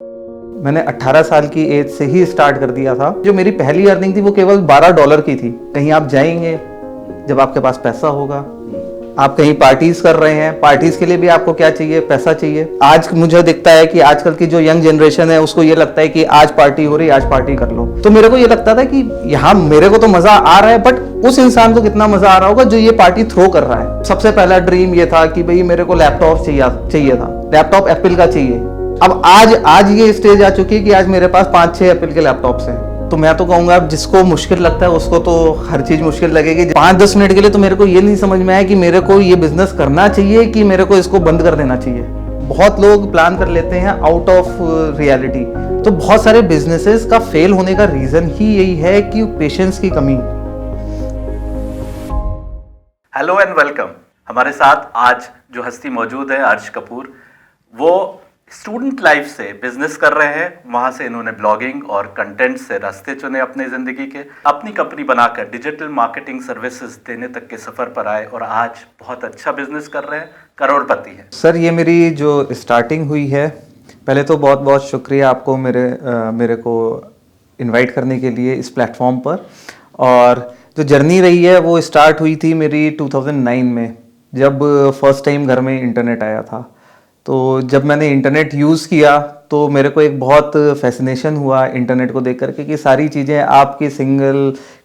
मैंने 18 साल की एज से ही स्टार्ट कर दिया था। जो मेरी पहली अर्निंग थी वो केवल $12 की थी। कहीं आप जाएंगे जब आपके पास पैसा होगा, आप कहीं पार्टीज कर रहे हैं, पार्टीज के लिए भी आपको क्या चाहिए, पैसा चाहिए। आज मुझे दिखता है कि आजकल की जो यंग जनरेशन है उसको ये लगता है कि आज पार्टी हो रही, आज पार्टी कर लो। तो मेरे को ये लगता था कि यहाँ मेरे को तो मजा आ रहा है, बट उस इंसान को कितना मजा आ रहा होगा जो ये पार्टी थ्रो कर रहा है। सबसे पहला ड्रीम ये था कि भाई मेरे को लैपटॉप चाहिए था, लैपटॉप एप्पल का चाहिए। अब आज ये स्टेज आ चुकी है कि आज मेरे पास 5-6 एप्पल के लैपटॉप्स हैं। तो मैं तो कहूंगा जिसको मुश्किल लगता है उसको तो हर चीज मुश्किल लगेगी। 5-10 मिनट के लिए तो मेरे को ये नहीं समझ में आया कि मेरे को ये बिजनेस करना चाहिए कि मेरे को इसको बंद कर देना चाहिए। बहुत लोग प्लान कर लेते हैं आउट ऑफ रियलिटी। तो बहुत सारे बिजनेसेस का फेल होने का रीजन ही यही है कि पेशेंस की कमी। Hello and welcome. हमारे साथ आज जो हस्ती मौजूद है अर्श कपूर, वो स्टूडेंट लाइफ से बिजनेस कर रहे हैं। वहां से इन्होंने ब्लॉगिंग और कंटेंट से रास्ते चुने अपने जिंदगी के, अपनी कंपनी बनाकर डिजिटल मार्केटिंग सर्विसेज देने तक के सफर पर आए और आज बहुत अच्छा बिजनेस कर रहे हैं, करोड़पति हैं। सर ये मेरी जो स्टार्टिंग हुई है, पहले तो बहुत बहुत शुक्रिया आपको मेरे को इनवाइट करने के लिए इस प्लेटफॉर्म पर। और जो जर्नी रही है वो स्टार्ट हुई थी मेरी 2009 में, जब फर्स्ट टाइम घर में इंटरनेट आया था। तो जब मैंने इंटरनेट यूज़ किया तो मेरे को एक बहुत फैसिनेशन हुआ इंटरनेट को देख करके कि सारी चीज़ें आपके सिंगल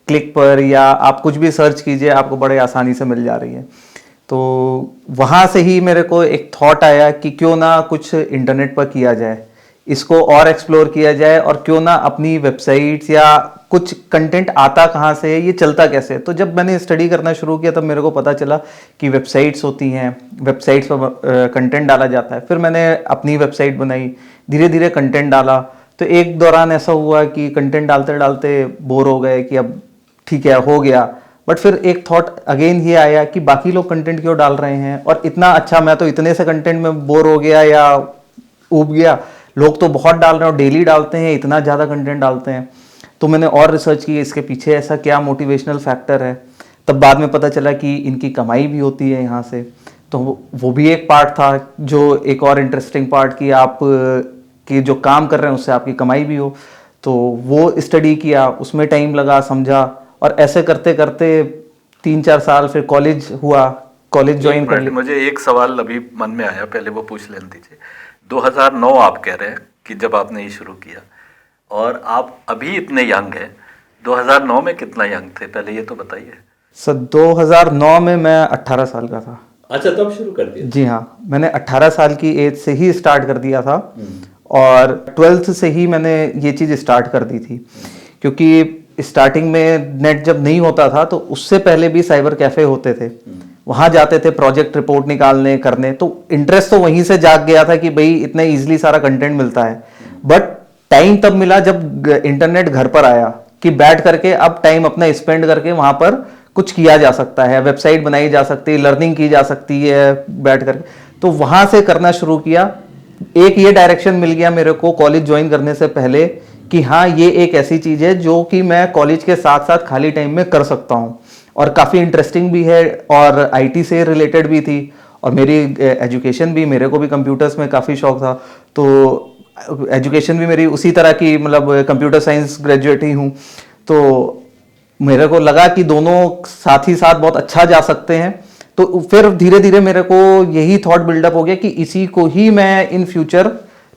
क्लिक पर या आप कुछ भी सर्च कीजिए आपको बड़े आसानी से मिल जा रही है। तो वहाँ से ही मेरे को एक थॉट आया कि क्यों ना कुछ इंटरनेट पर किया जाए, इसको और एक्सप्लोर किया जाए, और क्यों ना अपनी वेबसाइट्स या कुछ कंटेंट आता कहाँ से है, ये चलता कैसे है। तो जब मैंने स्टडी करना शुरू किया तब मेरे को पता चला कि वेबसाइट्स होती हैं, वेबसाइट्स पर कंटेंट डाला जाता है। फिर मैंने अपनी वेबसाइट बनाई, धीरे धीरे कंटेंट डाला। तो एक दौरान ऐसा हुआ कि कंटेंट डालते डालते बोर हो गए कि अब ठीक है हो गया। बट फिर एक थॉट अगेन ये आया कि बाकी लोग कंटेंट क्यों डाल रहे हैं, और इतना अच्छा, मैं तो इतने से कंटेंट में बोर हो गया या ऊब गया, लोग तो बहुत डाल रहे हैं और डेली डालते हैं, इतना ज़्यादा कंटेंट डालते हैं। तो मैंने और रिसर्च की इसके पीछे ऐसा क्या मोटिवेशनल फैक्टर है। तब बाद में पता चला कि इनकी कमाई भी होती है यहाँ से। तो वो भी एक पार्ट था, जो एक और इंटरेस्टिंग पार्ट कि आप कि जो काम कर रहे हैं उससे आपकी कमाई भी हो। तो वो स्टडी किया, उसमें टाइम लगा, समझा, और ऐसे करते करते 3-4 साल फिर कॉलेज हुआ, कॉलेज ज्वाइन कर लिया। मुझे एक सवाल अभी मन में आया, पहले वो पूछ लेने दीजिए। 2009 आप कह रहे हैं कि जब आपने ये शुरू किया, और आप अभी इतने यंग हैं। 2009 में कितना यंग थे, पहले ये तो बताइए। सर 2009 में मैं 18 साल का था। अच्छा, तब शुरू कर दिया? जी हाँ, मैंने 18 साल की एज से ही स्टार्ट कर दिया था, और 12th से ही मैंने ये चीज़ स्टार्ट कर दी थी। क्योंकि स्टार्टिंग में नेट जब नहीं होता था तो उससे पहले भी साइबर कैफ़े होते थे, वहाँ जाते थे प्रोजेक्ट रिपोर्ट निकालने करने। तो इंटरेस्ट तो वहीं से जाग गया था कि भाई इतने ईजिली सारा कंटेंट मिलता है। बट टाइम तब मिला जब इंटरनेट घर पर आया कि बैठ करके अब टाइम अपना स्पेंड करके वहाँ पर कुछ किया जा सकता है, वेबसाइट बनाई जा सकती है, लर्निंग की जा सकती है बैठ करके। तो वहाँ से करना शुरू किया। एक ये डायरेक्शन मिल गया मेरे को कॉलेज ज्वाइन करने से पहले कि हाँ ये एक ऐसी चीज़ है जो कि मैं कॉलेज के साथ साथ खाली टाइम में कर सकता हूँ, और काफ़ी इंटरेस्टिंग भी है, और आईटी से रिलेटेड भी थी। और मेरी एजुकेशन भी, मेरे को भी कंप्यूटर्स में काफ़ी शौक था। तो एजुकेशन भी मेरी उसी तरह की, मतलब कंप्यूटर साइंस ग्रेजुएट ही हूँ। तो मेरे को लगा कि दोनों साथ ही साथ बहुत अच्छा जा सकते हैं। तो फिर धीरे धीरे मेरे को यही थॉट बिल्डअप हो गया कि इसी को ही मैं इन फ्यूचर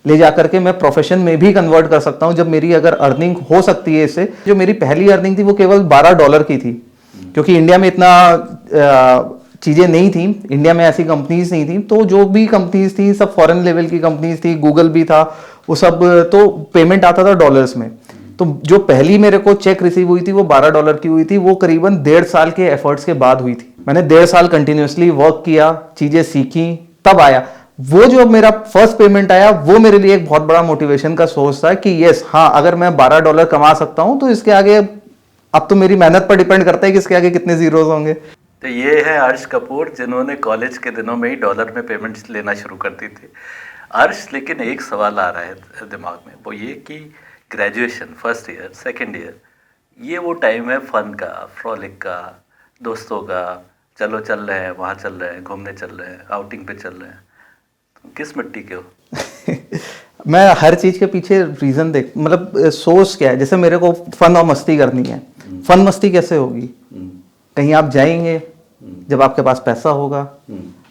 ले जाकर के मैं प्रोफेशन में भी कन्वर्ट कर सकता हूँ, जब मेरी अगर अर्निंग हो सकती है इससे। जो मेरी पहली अर्निंग थी वो केवल $12 की थी, क्योंकि इंडिया में इतना चीज़ें नहीं थी, इंडिया में ऐसी कंपनीज नहीं थी। तो जो भी कंपनीज थी सब फॉरेन लेवल की कंपनीज थी, गूगल भी था, वो सब, तो पेमेंट आता था डॉलर्स में। तो जो पहली मेरे को चेक रिसीव हुई थी वो $12 की हुई थी। वो करीबन 1.5 साल के एफर्ट्स के बाद हुई थी। मैंने 1.5 साल कंटिन्यूसली वर्क किया, चीज़ें सीखी, तब आया वो जो मेरा फर्स्ट पेमेंट आया। वो मेरे लिए एक बहुत बड़ा मोटिवेशन का सोर्स था कि यस हाँ, अगर मैं $12 कमा सकता हूं तो इसके आगे अब तो मेरी मेहनत पर डिपेंड करता है कि इसके आगे कितने जीरोस होंगे। तो ये है अर्श कपूर, जिन्होंने कॉलेज के दिनों में ही डॉलर में पेमेंट्स लेना शुरू कर दी थी। अर्श, लेकिन एक सवाल आ रहा है दिमाग में, वो ये कि graduation first year second year, ये वो टाइम है फन का, फ्रॉलिक का, दोस्तों का, चलो चल रहे हैं, वहाँ चल रहे हैं, घूमने चल रहे हैं, आउटिंग पे चल रहे हैं। किस मिट्टी के हो? मैं हर चीज के पीछे रीजन देख, मतलब सोर्स क्या है। जैसे मेरे को फन और मस्ती करनी है, फन मस्ती कैसे होगी? कहीं आप जाएंगे जब आपके पास पैसा होगा,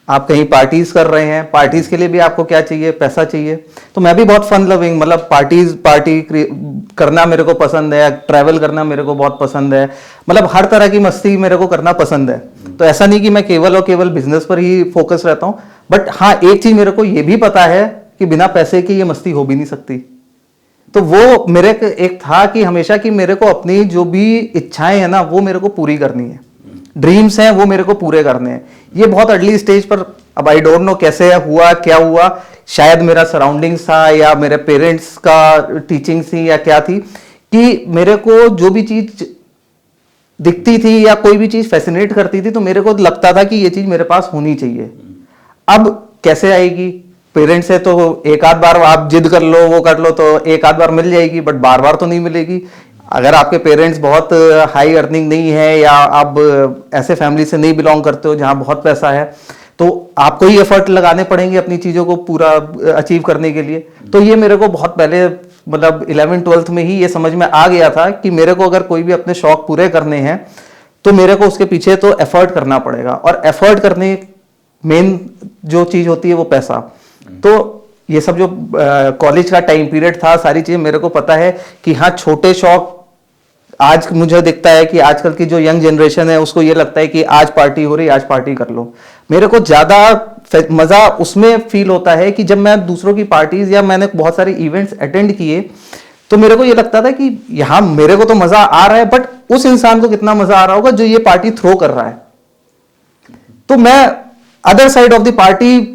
आप कहीं पार्टीज कर रहे हैं, पार्टीज के लिए भी आपको क्या चाहिए? पैसा चाहिए। तो मैं भी बहुत फन लविंग, मतलब पार्टी करना मेरे को पसंद है, ट्रैवल करना मेरे को बहुत पसंद है, मतलब हर तरह की मस्ती मेरे को करना पसंद है। तो ऐसा नहीं कि मैं केवल और केवल बिजनेस पर ही फोकस रहता हूँ, बट हाँ एक चीज मेरे को ये भी पता है कि बिना पैसे के ये मस्ती हो भी नहीं सकती। तो वो मेरे एक था कि हमेशा कि मेरे को अपनी जो भी इच्छाएं हैं ना वो मेरे को पूरी करनी है, ड्रीम्स हैं वो मेरे को पूरे करने हैं। ये बहुत अर्ली स्टेज पर, अब आई डोंट नो कैसे हुआ, क्या हुआ, शायद मेरा सराउंडिंग्स था या मेरे पेरेंट्स का टीचिंग थी या क्या थी, कि मेरे को जो भी चीज दिखती थी या कोई भी चीज फैसिनेट करती थी तो मेरे को लगता था कि ये चीज मेरे पास होनी चाहिए। अब कैसे आएगी? पेरेंट्स है तो एक आध बार आप जिद कर लो, वो कर लो तो एक आध बार मिल जाएगी, बट बार बार तो नहीं मिलेगी। अगर आपके पेरेंट्स बहुत हाई अर्निंग नहीं है या आप ऐसे फैमिली से नहीं बिलोंग करते हो जहां बहुत पैसा है, तो आपको ही एफर्ट लगाने पड़ेंगे अपनी चीजों को पूरा अचीव करने के लिए। तो ये मेरे को बहुत पहले, मतलब 11th-12th में ही ये समझ में आ गया था कि मेरे को अगर कोई भी अपने शौक पूरे करने हैं तो मेरे को उसके पीछे तो एफर्ट करना पड़ेगा, और एफर्ट करने मेन जो चीज होती है वो पैसा। तो ये सब जो कॉलेज का टाइम पीरियड था, सारी चीजें मेरे को पता है कि हाँ छोटे शौक, आज मुझे दिखता है कि आजकल की जो यंग जनरेशन है उसको ये लगता है कि आज पार्टी हो रही, आज पार्टी कर लो। मेरे को ज्यादा मजा उसमें फील होता है कि जब मैं दूसरों की पार्टीज या मैंने बहुत सारे इवेंट्स अटेंड किए तो मेरे को ये लगता था कि यहाँ मेरे को तो मजा आ रहा है, बट उस इंसान को कितना मजा आ रहा होगा जो ये पार्टी थ्रो कर रहा है। तो मैं other side of the party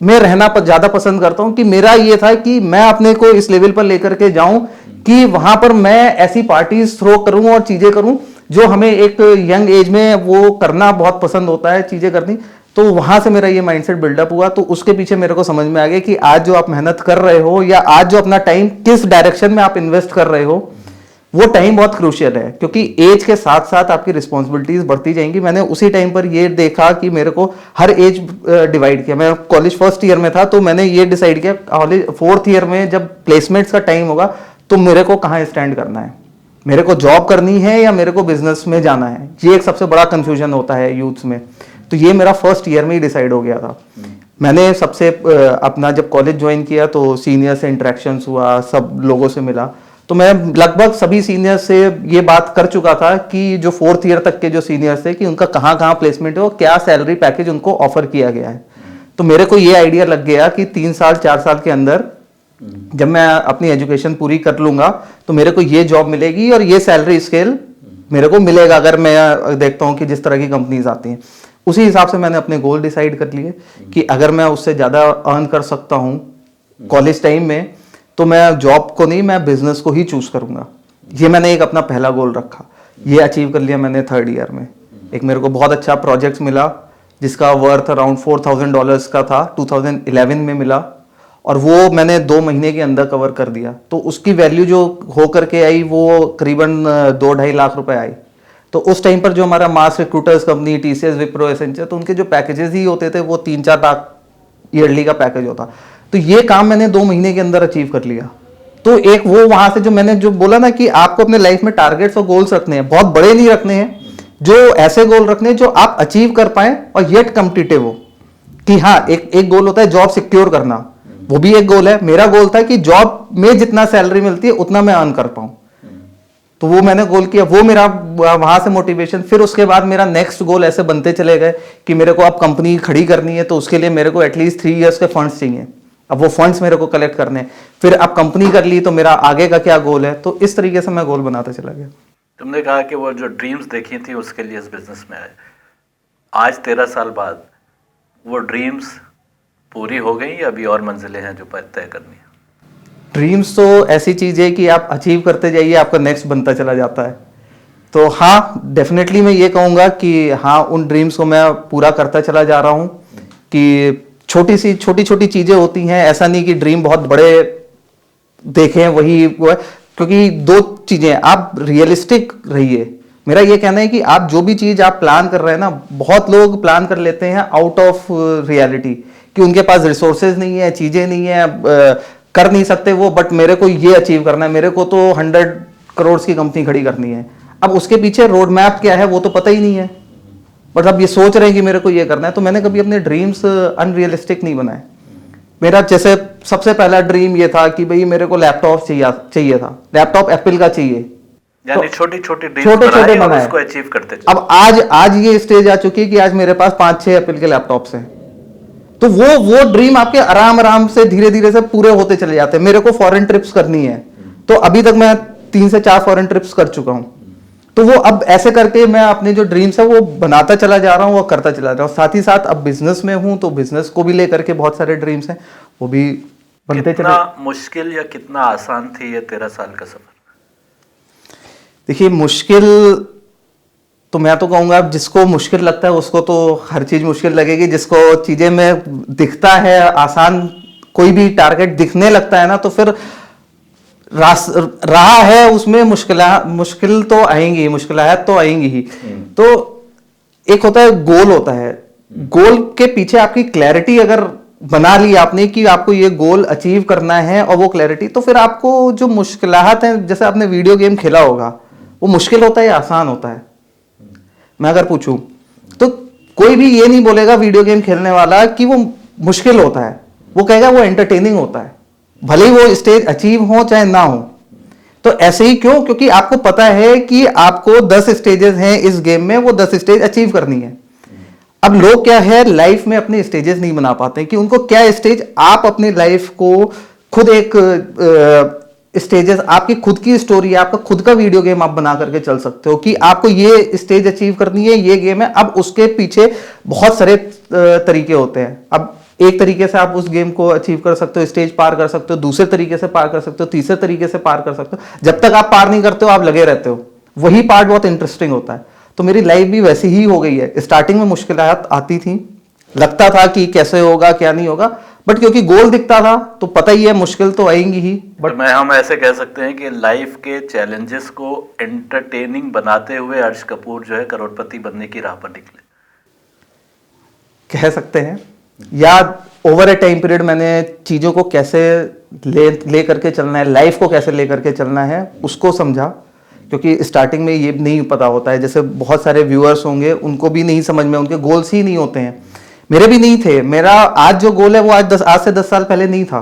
में रहना ज्यादा पसंद करता हूं, कि मेरा ये था कि मैं अपने को इस लेवल पर लेकर के जाऊं कि वहां पर मैं ऐसी पार्टीज थ्रो करूं और चीजें करूं जो हमें एक यंग एज में वो करना बहुत पसंद होता है, चीजें करनी। तो वहां से मेरा ये माइंडसेट बिल्डअप हुआ। तो उसके पीछे मेरे को समझ में आ गया कि आज जो आप मेहनत कर रहे हो या आज जो अपना टाइम किस डायरेक्शन में आप इन्वेस्ट कर रहे हो, वो टाइम बहुत क्रूशियल है, क्योंकि एज के साथ साथ आपकी रिस्पॉन्सिबिलिटीज बढ़ती जाएंगी। मैंने उसी टाइम पर ये देखा कि मेरे को हर एज डिवाइड किया। मैं कॉलेज फर्स्ट ईयर में था तो मैंने ये डिसाइड किया कॉलेज 4th ईयर में जब प्लेसमेंट्स का टाइम होगा तो मेरे को कहाँ स्टैंड करना है, मेरे को जॉब करनी है या मेरे को बिजनेस में जाना है। ये एक सबसे बड़ा कंफ्यूजन होता है यूथ्स में। तो ये मेरा फर्स्ट ईयर में ही डिसाइड हो गया था। मैंने सबसे अपना जब कॉलेज ज्वाइन किया तो सीनियर से इंटरेक्शंस हुआ, सब लोगों से मिला, तो मैं लगभग सभी सीनियर से ये बात कर चुका था कि जो 4th ईयर तक के जो सीनियर्स थे कि उनका कहाँ कहाँ प्लेसमेंट है और क्या सैलरी पैकेज उनको ऑफर किया गया है। तो मेरे को ये आइडिया लग गया कि 3 साल 4 साल के अंदर जब मैं अपनी एजुकेशन पूरी कर लूंगा तो मेरे को ये जॉब मिलेगी और ये सैलरी स्केल मेरे को मिलेगा, अगर मैं देखता हूँ कि जिस तरह की कंपनीज आती हैं। उसी हिसाब से मैंने अपने गोल डिसाइड कर लिए कि अगर मैं उससे ज़्यादा अर्न कर सकता हूँ कॉलेज टाइम में तो मैं जॉब को नहीं, मैं बिजनेस को ही चूज करूंगा। ये मैंने एक अपना पहला गोल रखा, ये अचीव कर लिया मैंने 3rd ईयर में। एक मेरे को बहुत अच्छा प्रोजेक्ट मिला जिसका वर्थ अराउंड $4,000 का था, 2011 में मिला, और वो मैंने 2 महीने के अंदर कवर कर दिया। तो उसकी वैल्यू जो हो करके आई वो करीबन 2-2.5 लाख रुपए आई। तो उस टाइम पर जो हमारा mass recruiters company TCS, Wipro, Accenture, तो उनके जो पैकेजेस ही होते थे वो 3-4 लाख ईयरली का पैकेज होता। तो ये काम मैंने 2 महीने के अंदर अचीव कर लिया। तो एक वो वहां से जो मैंने जो बोला ना कि आपको अपने लाइफ में टारगेट्स और गोल्स रखने हैं, बहुत बड़े नहीं रखने हैं, जो ऐसे गोल रखने हैं जो आप अचीव कर पाए और येट कॉम्पिटिटिव हो। कि हाँ एक गोल होता है जॉब सिक्योर करना, वो भी एक गोल है। मेरा गोल था कि जॉब में जितना सैलरी मिलती है उतना मैं अर्न कर पाऊं, तो वो मैंने गोल किया। वो मेरा वहां से मोटिवेशन। फिर उसके बाद मेरा नेक्स्ट गोल ऐसे बनते चले गए कि मेरे को अब कंपनी खड़ी करनी है तो उसके लिए मेरे को एटलीस्ट 3 इयर्स के फंड्स चाहिए। अब वो फंड्स मेरे को कलेक्ट करने हैं। फिर अब कंपनी कर ली तो मेरा आगे का क्या गोल है, तो इस तरीके से मैं गोल बनाता चला गया। तुमने कहा कि वो जो ड्रीम्स देखी थी उसके लिए इस बिजनेस में आए। आज 13 साल बाद वो ड्रीम्स पूरी हो गई या अभी और मंजिलें हैं जो तय करनी है? ड्रीम्स तो ऐसी चीज है कि आप अचीव करते जाइए, आपका नेक्स्ट बनता चला जाता है। तो हाँ, डेफिनेटली मैं ये कहूँगा कि हाँ, उन ड्रीम्स को मैं पूरा करता चला जा रहा हूँ। कि छोटी छोटी चीजें होती हैं, ऐसा नहीं कि ड्रीम बहुत बड़े देखें वही वो है। क्योंकि 2 चीजें, आप रियलिस्टिक रहिए। मेरा ये कहना है कि आप जो भी चीज आप प्लान कर रहे हैं ना, बहुत लोग प्लान कर लेते हैं आउट ऑफ रियलिटी, कि उनके पास रिसोर्सेज नहीं है, चीजें नहीं है, कर नहीं सकते वो, बट मेरे को ये अचीव करना है, मेरे को तो 100 करोड़ की कंपनी खड़ी करनी है। अब उसके पीछे रोड मैप क्या है वो तो पता ही नहीं है, बट अब ये सोच रहे हैं कि मेरे को ये करना है। तो मैंने कभी अपने ड्रीम्स अनरियलिस्टिक नहीं बनाए। मेरा जैसे सबसे पहला ड्रीम ये था कि भाई मेरे को लैपटॉप चाहिए था, लैपटॉप एप्पल का चाहिए, यानी छोटी छोटी छोटे छोटे बनाए, उसको अचीव करते चले। अब आज ये स्टेज आ चुकी है कि आज मेरे पास 5-6 एप्पल के लैपटॉप्स हैं। तो वो ड्रीम आपके आराम आराम से धीरे धीरे से पूरे होते चले जाते हैं। मेरे को फॉरेन ट्रिप्स करनी है, तो अभी तक मैं 3 से 4 फॉरेन ट्रिप्स कर चुका हूं। तो वो अब ऐसे करके मैं अपने जो ड्रीम्स है वो बनाता चला जा रहा हूँ, वो करता चला जा रहा हूँ। साथ ही साथ अब बिजनेस में हूँ, तो बिजनेस को भी लेकर के बहुत सारे ड्रीम्स हैं, वो भी बनते चले। कितना मुश्किल या कितना आसान थी ये 13 साल का सफर? देखिए, मुश्किल तो मैं तो कहूंगा जिसको मुश्किल लगता है उसको तो हर चीज मुश्किल लगेगी। जिसको चीजें में दिखता है आसान, कोई भी टारगेट दिखने लगता है ना, तो फिर रहा है उसमें मुश्किल तो आएंगी, मुश्किलात तो आएंगी ही। तो एक होता है गोल, होता है गोल के पीछे आपकी क्लैरिटी अगर बना ली आपने कि आपको ये गोल अचीव करना है, और वो क्लैरिटी, तो फिर आपको जो मुश्किलात हैं, जैसे आपने वीडियो गेम खेला होगा, वो मुश्किल होता है या आसान होता है? मैं अगर पूछूं तो कोई भी ये नहीं बोलेगा वीडियो गेम खेलने वाला कि वो मुश्किल होता है, वो कहेगा वो एंटरटेनिंग होता है, भले ही वो स्टेज अचीव हो चाहे ना हो। तो ऐसे ही क्यों? क्योंकि आपको पता है कि आपको 10 स्टेजेस हैं इस गेम में, वो 10 स्टेज अचीव करनी है। अब लोग क्या है, लाइफ में अपने स्टेजेस नहीं बना पाते कि उनको क्या स्टेज, आप अपनी लाइफ को खुद एक स्टेजेस, आपकी खुद की स्टोरी है, आपका खुद का वीडियो गेम आप बना करके चल सकते हो कि आपको ये स्टेज अचीव करनी है, ये गेम है। अब उसके पीछे बहुत सारे तरीके होते हैं। अब एक तरीके से आप उस गेम को अचीव कर सकते हो, स्टेज पार कर सकते हो, दूसरे तरीके से पार कर सकते हो, तीसरे तरीके से पार कर सकते हो। जब तक आप पार नहीं करते हो आप लगे रहते हो, वही पार्ट बहुत इंटरेस्टिंग होता है। तो मेरी लाइफ भी वैसी ही हो गई है। स्टार्टिंग में मुश्किलात आती थी, लगता था कि कैसे होगा क्या नहीं होगा, बट क्योंकि गोल दिखता था तो पता ही है मुश्किल तो आएंगी ही। बट हम ऐसे कह सकते हैं कि लाइफ के चैलेंजेस को एंटरटेनिंग बनाते हुए अर्श कपूर जो है करोड़पति बनने की राह पर निकले, कह सकते हैं। या ओवर ए टाइम पीरियड मैंने चीज़ों को कैसे ले करके चलना है, लाइफ को कैसे ले करके चलना है, उसको समझा। क्योंकि स्टार्टिंग में ये नहीं पता होता है, जैसे बहुत सारे व्यूअर्स होंगे उनको भी नहीं समझ में, उनके गोल्स ही नहीं होते हैं, मेरे भी नहीं थे। मेरा आज जो गोल है वो आज से 10 साल पहले नहीं था,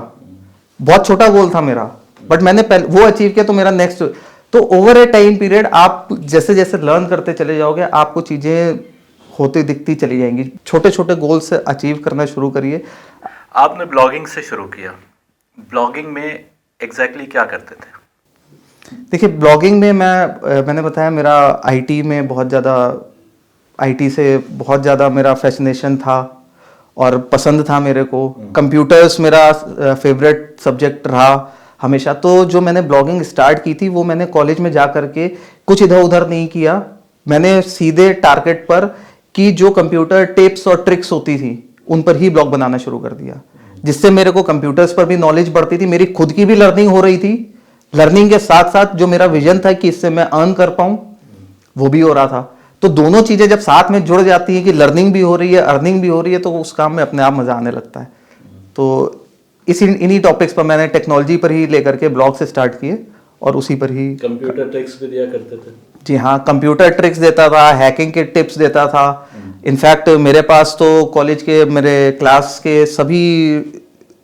बहुत छोटा गोल था मेरा, बट मैंने वो अचीव किया। तो मेरा नेक्स्ट, तो ओवर ए टाइम पीरियड आप जैसे जैसे लर्न करते चले जाओगे आपको चीजें होती दिखती चली जाएंगी। छोटे छोटे गोल से अचीव करना शुरू करिए। आपने ब्लॉगिंग से शुरू किया, ब्लॉगिंग में एग्जैक्टली क्या करते थे? देखिए, ब्लॉगिंग में मैंने बताया मेरा आईटी में बहुत ज़्यादा, आईटी से बहुत ज़्यादा मेरा फैसिनेशन था और पसंद था मेरे को। कंप्यूटर्स मेरा फेवरेट सब्जेक्ट रहा हमेशा। तो जो मैंने ब्लॉगिंग स्टार्ट की थी वो मैंने कॉलेज में जा करके कुछ इधर उधर नहीं किया, मैंने सीधे टारगेट पर कि जो कंप्यूटर टिप्स और ट्रिक्स होती थी उन पर ही ब्लॉग बनाना शुरू कर दिया, जिससे मेरे को कंप्यूटर्स पर भी नॉलेज बढ़ती थी, मेरी खुद की भी लर्निंग हो रही थी। लर्निंग के साथ साथ जो मेरा विजन था कि इससे मैं अर्न कर पाऊं वो भी हो रहा था। तो दोनों चीजें जब साथ में जुड़ जाती हैं कि लर्निंग भी हो रही है, अर्निंग भी हो रही है, तो उस काम में अपने आप मजा आने लगता है। तो इन्हीं टॉपिक्स पर मैंने टेक्नोलॉजी पर ही लेकर के ब्लॉग से स्टार्ट किए और उसी पर ही। कंप्यूटर ट्रिक्स भी दिया करते थे? जी हाँ, कंप्यूटर ट्रिक्स देता था, हैकिंग के टिप्स देता था। इनफैक्ट मेरे पास तो कॉलेज के मेरे क्लास के सभी,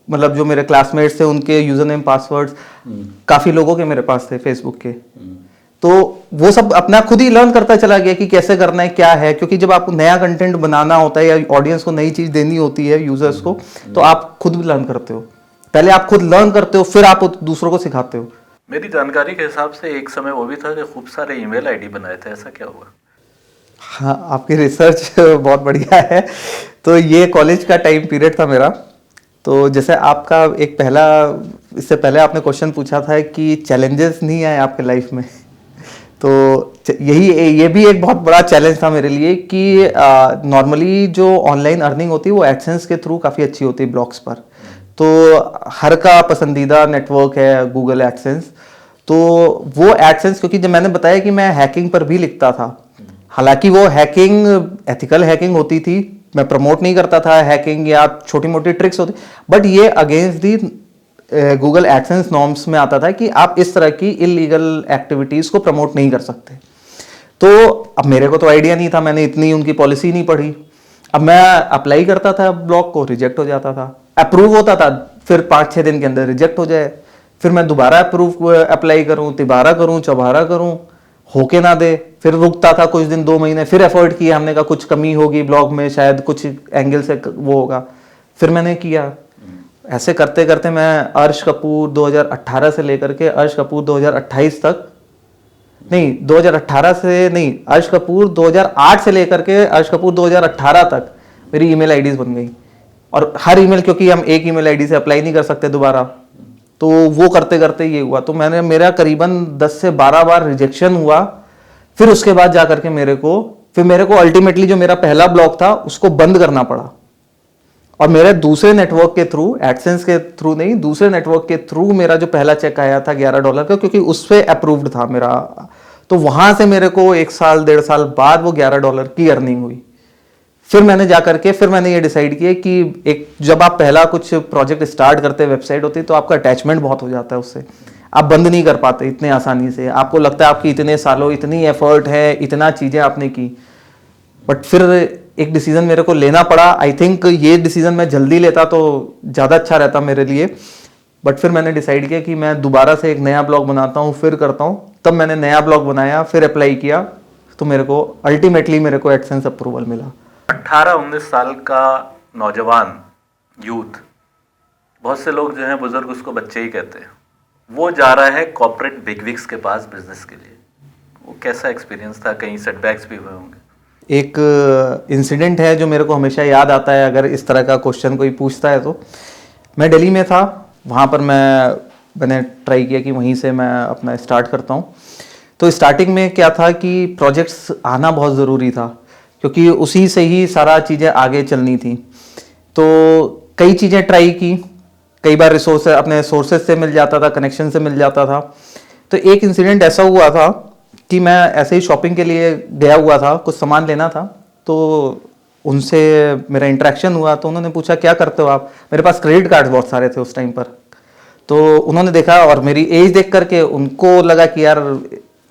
मतलब जो मेरे क्लासमेट्स थे उनके यूजर नेम पासवर्ड्स काफी लोगों के मेरे पास थे फेसबुक के। तो वो सब अपना खुद ही लर्न करता चला गया कि कैसे करना है क्या है। क्योंकि जब आपको नया कंटेंट बनाना होता है या ऑडियंस को नई चीज देनी होती है, यूजर्स को, तो आप खुद लर्न करते हो। पहले आप खुद लर्न करते हो, फिर आप दूसरों को सिखाते हो। मेरी जानकारी के हिसाब से एक समय वो भी था कि खूब सारे ईमेल आईडी बनाए थे, ऐसा क्या हुआ? हाँ, आपकी रिसर्च बहुत बढ़िया है। तो ये कॉलेज का टाइम पीरियड था मेरा। तो जैसे आपका एक पहला, इससे पहले आपने क्वेश्चन पूछा था कि चैलेंजेस नहीं आए आपके लाइफ में, तो ये भी एक बहुत बड़ा चैलेंज था मेरे लिए कि नॉर्मली जो ऑनलाइन अर्निंग होती है वो एडसेंस के थ्रू काफ़ी अच्छी होती है ब्लॉग्स पर। तो हर का पसंदीदा नेटवर्क है गूगल एडसेंस। तो वो एडसेंस, क्योंकि जब मैंने बताया कि मैं हैकिंग पर भी लिखता था, हालांकि वो हैकिंग एथिकल हैकिंग होती थी, मैं प्रमोट नहीं करता था हैकिंग या छोटी मोटी ट्रिक्स होती, बट ये against the Google AdSense norms में आता था कि आप इस तरह की इलीगल एक्टिविटीज़ को प्रमोट नहीं कर सकते। तो अब मेरे को तो आइडिया नहीं था, मैंने इतनी उनकी पॉलिसी नहीं पढ़ी। अब मैं अप्लाई करता था ब्लॉग को, रिजेक्ट हो जाता था, अप्रूव होता था, फिर 5-6 दिन के अंदर रिजेक्ट हो जाए, फिर मैं दोबारा अप्लाई करूं, तिबारा करूं, चौबारा करूं, होके ना दे, फिर रुकता था कुछ दिन, 2 महीने, फिर एफर्ट किया हमने, कहा कुछ कमी होगी ब्लॉग में, शायद कुछ एंगल से वो होगा, फिर मैंने किया। ऐसे करते करते मैं अर्श कपूर 2018 से लेकर के अर्श कपूर 2028 तक, नहीं 2018 से नहीं, अर्श कपूर 2008 से लेकर के अर्श कपूर 2018 तक मेरी ईमेल आईडीज बन गई। और हर ईमेल, क्योंकि हम एक ईमेल आईडी से अप्लाई नहीं कर सकते दोबारा, तो वो करते करते ये हुआ। तो मेरा करीबन 10 से 12 बार रिजेक्शन हुआ। फिर उसके बाद जा करके मेरे को अल्टीमेटली जो मेरा पहला ब्लॉग था उसको बंद करना पड़ा। और मेरे दूसरे नेटवर्क के थ्रू, एडसेंस के थ्रू नहीं, दूसरे नेटवर्क के थ्रू मेरा जो पहला चेक आया था $11 का, क्योंकि उस पर अप्रूव्ड था मेरा, तो वहां से मेरे को 1 साल 1.5 साल बाद वो $11 की अर्निंग हुई। फिर मैंने जाकर के फिर ये डिसाइड किया कि जब आप पहला कुछ प्रोजेक्ट स्टार्ट करते हैं, वेबसाइट होती है, तो आपका अटैचमेंट बहुत हो जाता है उससे, आप बंद नहीं कर पाते इतने आसानी से। आपको लगता है आपकी इतने सालों इतनी एफर्ट है, इतना चीज़ें आपने की, बट फिर एक डिसीजन मेरे को लेना पड़ा। आई थिंक ये डिसीजन मैं जल्दी लेता तो ज़्यादा अच्छा रहता मेरे लिए, बट फिर मैंने डिसाइड किया कि मैं दोबारा से एक नया ब्लॉग बनाता हूँ, फिर करता हूँ। तब मैंने नया ब्लॉग बनाया, फिर अप्लाई किया, तो मेरे को अल्टीमेटली एडसेंस अप्रूवल मिला। 18-19 साल का नौजवान यूथ, बहुत से लोग जो हैं बुजुर्ग उसको बच्चे ही कहते हैं, वो जा रहा है कॉर्पोरेट बिगविग्स के पास बिजनेस के लिए। वो कैसा एक्सपीरियंस था? कहीं सेटबैक्स भी हुए होंगे? एक इंसिडेंट है जो मेरे को हमेशा याद आता है अगर इस तरह का क्वेश्चन कोई पूछता है। तो मैं दिल्ली में था, वहाँ पर मैंने ट्राई किया कि वहीं से मैं अपना स्टार्ट करता हूँ। तो स्टार्टिंग में क्या था कि प्रोजेक्ट्स आना बहुत ज़रूरी था, क्योंकि उसी से ही सारा चीज़ें आगे चलनी थी। तो कई चीज़ें ट्राई की, कई बार रिसोर्स अपने सोर्सेज से मिल जाता था, कनेक्शन से मिल जाता था। तो एक इंसिडेंट ऐसा हुआ था कि मैं ऐसे ही शॉपिंग के लिए गया हुआ था, कुछ सामान लेना था, तो उनसे मेरा इंटरेक्शन हुआ। तो उन्होंने पूछा क्या करते हो आप? मेरे पास क्रेडिट कार्ड बहुत सारे थे उस टाइम पर। तो उन्होंने देखा और मेरी एज देख करके उनको लगा कि यार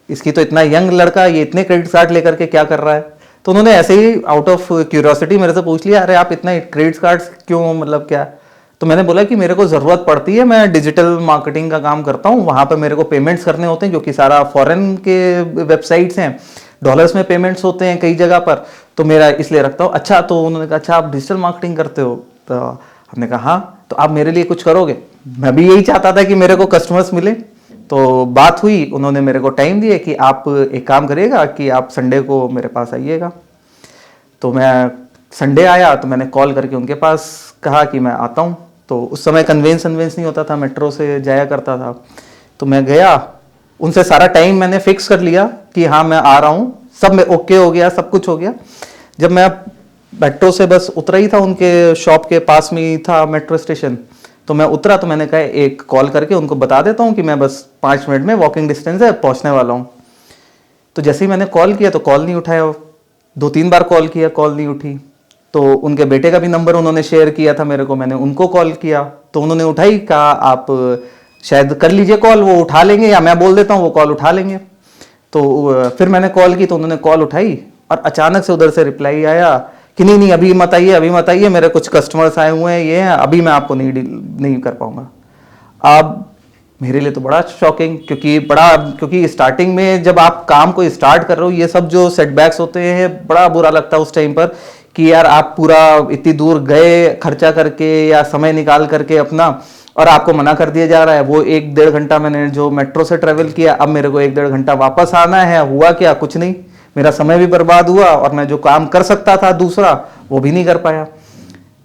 इसकी तो इतना यंग लड़का, ये इतने क्रेडिट कार्ड लेकर के क्या कर रहा है। तो उन्होंने ऐसे ही आउट ऑफ क्यूरियोसिटी मेरे से पूछ लिया, अरे आप इतना क्रेडिट कार्ड्स क्यों, मतलब क्या? तो मैंने बोला कि मेरे को ज़रूरत पड़ती है, मैं डिजिटल मार्केटिंग का काम करता हूँ, वहाँ पर मेरे को पेमेंट्स करने होते हैं, क्योंकि सारा फॉरेन के वेबसाइट्स हैं, डॉलर्स में पेमेंट्स होते हैं कई जगह पर, तो मेरा इसलिए रखता हूँ। अच्छा, तो उन्होंने कहा अच्छा आप डिजिटल मार्केटिंग करते हो? तो हमने कहा हाँ, तो आप मेरे लिए कुछ करोगे? मैं भी यही चाहता था कि मेरे को कस्टमर्स मिले। तो बात हुई, उन्होंने मेरे को टाइम दिया कि आप एक काम करिएगा कि आप संडे को मेरे पास आइएगा। तो मैं संडे आया, तो मैंने कॉल करके उनके पास कहा कि मैं आता हूँ। तो उस समय कन्वेंस नहीं होता था, मेट्रो से जाया करता था। तो मैं गया, उनसे सारा टाइम मैंने फिक्स कर लिया कि हाँ मैं आ रहा हूँ, सब में ओके हो गया, सब कुछ हो गया। जब मैं मेट्रो से बस उतरा ही था, उनके शॉप के पास में ही था मेट्रो स्टेशन, तो मैं उतरा, तो मैंने कहा एक कॉल करके उनको बता देता हूँ कि मैं बस 5 मिनट में, वॉकिंग डिस्टेंस है, पहुँचने वाला हूँ। तो जैसे ही मैंने कॉल किया तो कॉल नहीं उठाया, 2-3 बार कॉल किया, कॉल नहीं उठी। तो उनके बेटे का भी नंबर उन्होंने शेयर किया था मेरे को, मैंने उनको कॉल किया, तो उन्होंने उठाई, कहा आप शायद कर लीजिए कॉल, वो उठा लेंगे, या मैं बोल देता हूँ वो कॉल उठा लेंगे। तो फिर मैंने कॉल की, तो उन्होंने कॉल उठाई, और अचानक से उधर से रिप्लाई आया कि नहीं अभी मत आइए, अभी मत आइए, मेरे कुछ कस्टमर्स आए हुए हैं, ये हैं, अभी मैं आपको नहीं कर पाऊंगा। अब मेरे लिए तो बड़ा शॉकिंग, क्योंकि स्टार्टिंग में जब आप काम को स्टार्ट कर रहे हो, ये सब जो सेटबैक्स होते हैं बड़ा बुरा लगता है उस टाइम पर, कि यार आप पूरा इतनी दूर गए खर्चा करके या समय निकाल करके अपना, और आपको मना कर दिया जा रहा है। वो 1-1.5 घंटा मैंने जो मेट्रो से ट्रेवल किया, अब मेरे को 1-1.5 घंटा वापस आना है, हुआ क्या? कुछ नहीं, मेरा समय भी बर्बाद हुआ, और मैं जो काम कर सकता था दूसरा वो भी नहीं कर पाया।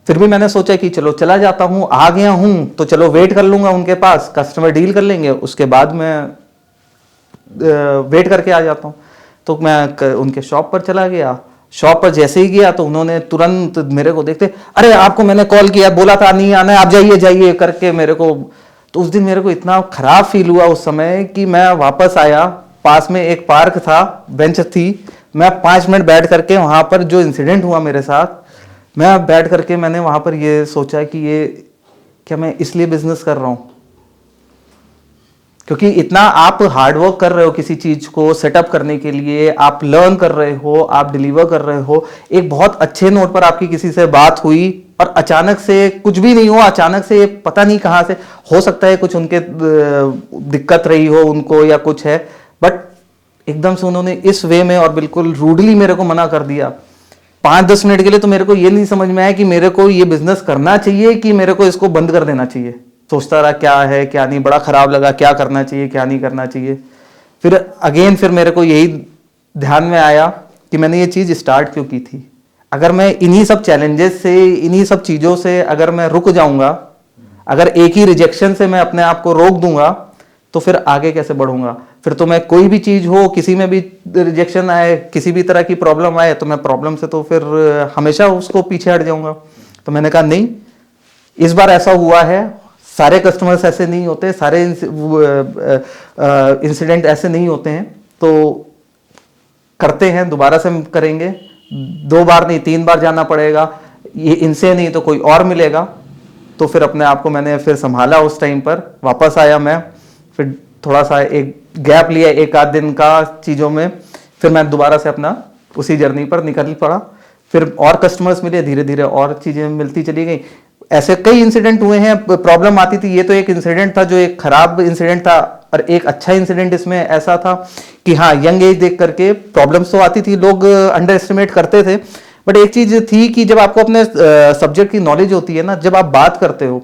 फिर भी मैंने सोचा कि चलो चला जाता हूँ, आ गया हूँ तो चलो वेट कर लूंगा उनके पास, कस्टमर डील कर लेंगे, उसके बाद मैं वेट करके आ जाता हूँ। तो मैं उनके शॉप पर चला गया। शॉप पर जैसे ही गया तो उन्होंने तुरंत मेरे को देखते, अरे आपको मैंने कॉल किया, बोला था नहीं आना है, आप जाइए करके मेरे को। तो उस दिन मेरे को इतना खराब फील हुआ उस समय कि मैं वापस आया, पास में एक पार्क था, बेंच थी, मैं 5 मिनट बैठ करके वहाँ पर जो इंसिडेंट हुआ मेरे साथ, मैं बैठ करके मैंने वहाँ पर ये सोचा कि ये क्या मैं इसलिए बिजनेस कर रहा हूँ? क्योंकि इतना आप हार्डवर्क कर रहे हो किसी चीज को सेटअप करने के लिए, आप लर्न कर रहे हो, आप डिलीवर कर रहे हो। एक बहुत अच्छे नोट पर आपकी किसी से बात हुई और अचानक से कुछ भी नहीं हुआ, अचानक से पता नहीं कहां से, हो सकता है कुछ उनके दिक्कत रही हो उनको या कुछ है, बट एकदम से उन्होंने इस वे में और बिल्कुल रूडली मेरे को मना कर दिया 5-10 मिनट के लिए। तो मेरे को ये नहीं समझ में आया कि मेरे को ये बिजनेस करना चाहिए कि मेरे को इसको बंद कर देना चाहिए। सोचता रहा क्या है क्या नहीं, बड़ा खराब लगा, क्या करना चाहिए क्या नहीं करना चाहिए। फिर मेरे को यही ध्यान में आया कि मैंने ये चीज स्टार्ट क्यों की थी। अगर मैं इन्हीं सब चैलेंजेस से, इन्हीं सब चीजों से अगर मैं रुक जाऊंगा, अगर एक ही रिजेक्शन से मैं अपने आप को रोक दूंगा, तो फिर आगे कैसे बढ़ूंगा। फिर तो मैं कोई भी चीज हो, किसी में भी रिजेक्शन आए, किसी भी तरह की प्रॉब्लम आए, तो मैं प्रॉब्लम से तो फिर हमेशा उसको पीछे हट जाऊंगा। तो मैंने कहा नहीं, इस बार ऐसा हुआ है, सारे कस्टमर्स ऐसे नहीं होते, सारे इंसिडेंट ऐसे नहीं होते हैं, तो करते हैं, दोबारा से करेंगे। 2 बार नहीं 3 बार जाना पड़ेगा, ये इनसे नहीं तो कोई और मिलेगा। तो फिर अपने आप को मैंने फिर संभाला, उस टाइम पर वापस आया मैं, फिर थोड़ा सा एक गैप लिया 1 आध दिन का चीज़ों में, फिर मैं दोबारा से अपना उसी जर्नी पर निकल पड़ा। फिर और कस्टमर्स मिले, धीरे धीरे और चीज़ें मिलती चली गई। ऐसे कई इंसिडेंट हुए हैं, प्रॉब्लम आती थी। ये तो एक इंसिडेंट था जो एक खराब इंसिडेंट था, और एक अच्छा इंसिडेंट इसमें ऐसा था कि हाँ, यंग एज देख करके प्रॉब्लम्स तो आती थी, लोग अंडर एस्टिमेट करते थे, बट एक चीज थी कि जब आपको अपने सब्जेक्ट की नॉलेज होती है ना, जब आप बात करते हो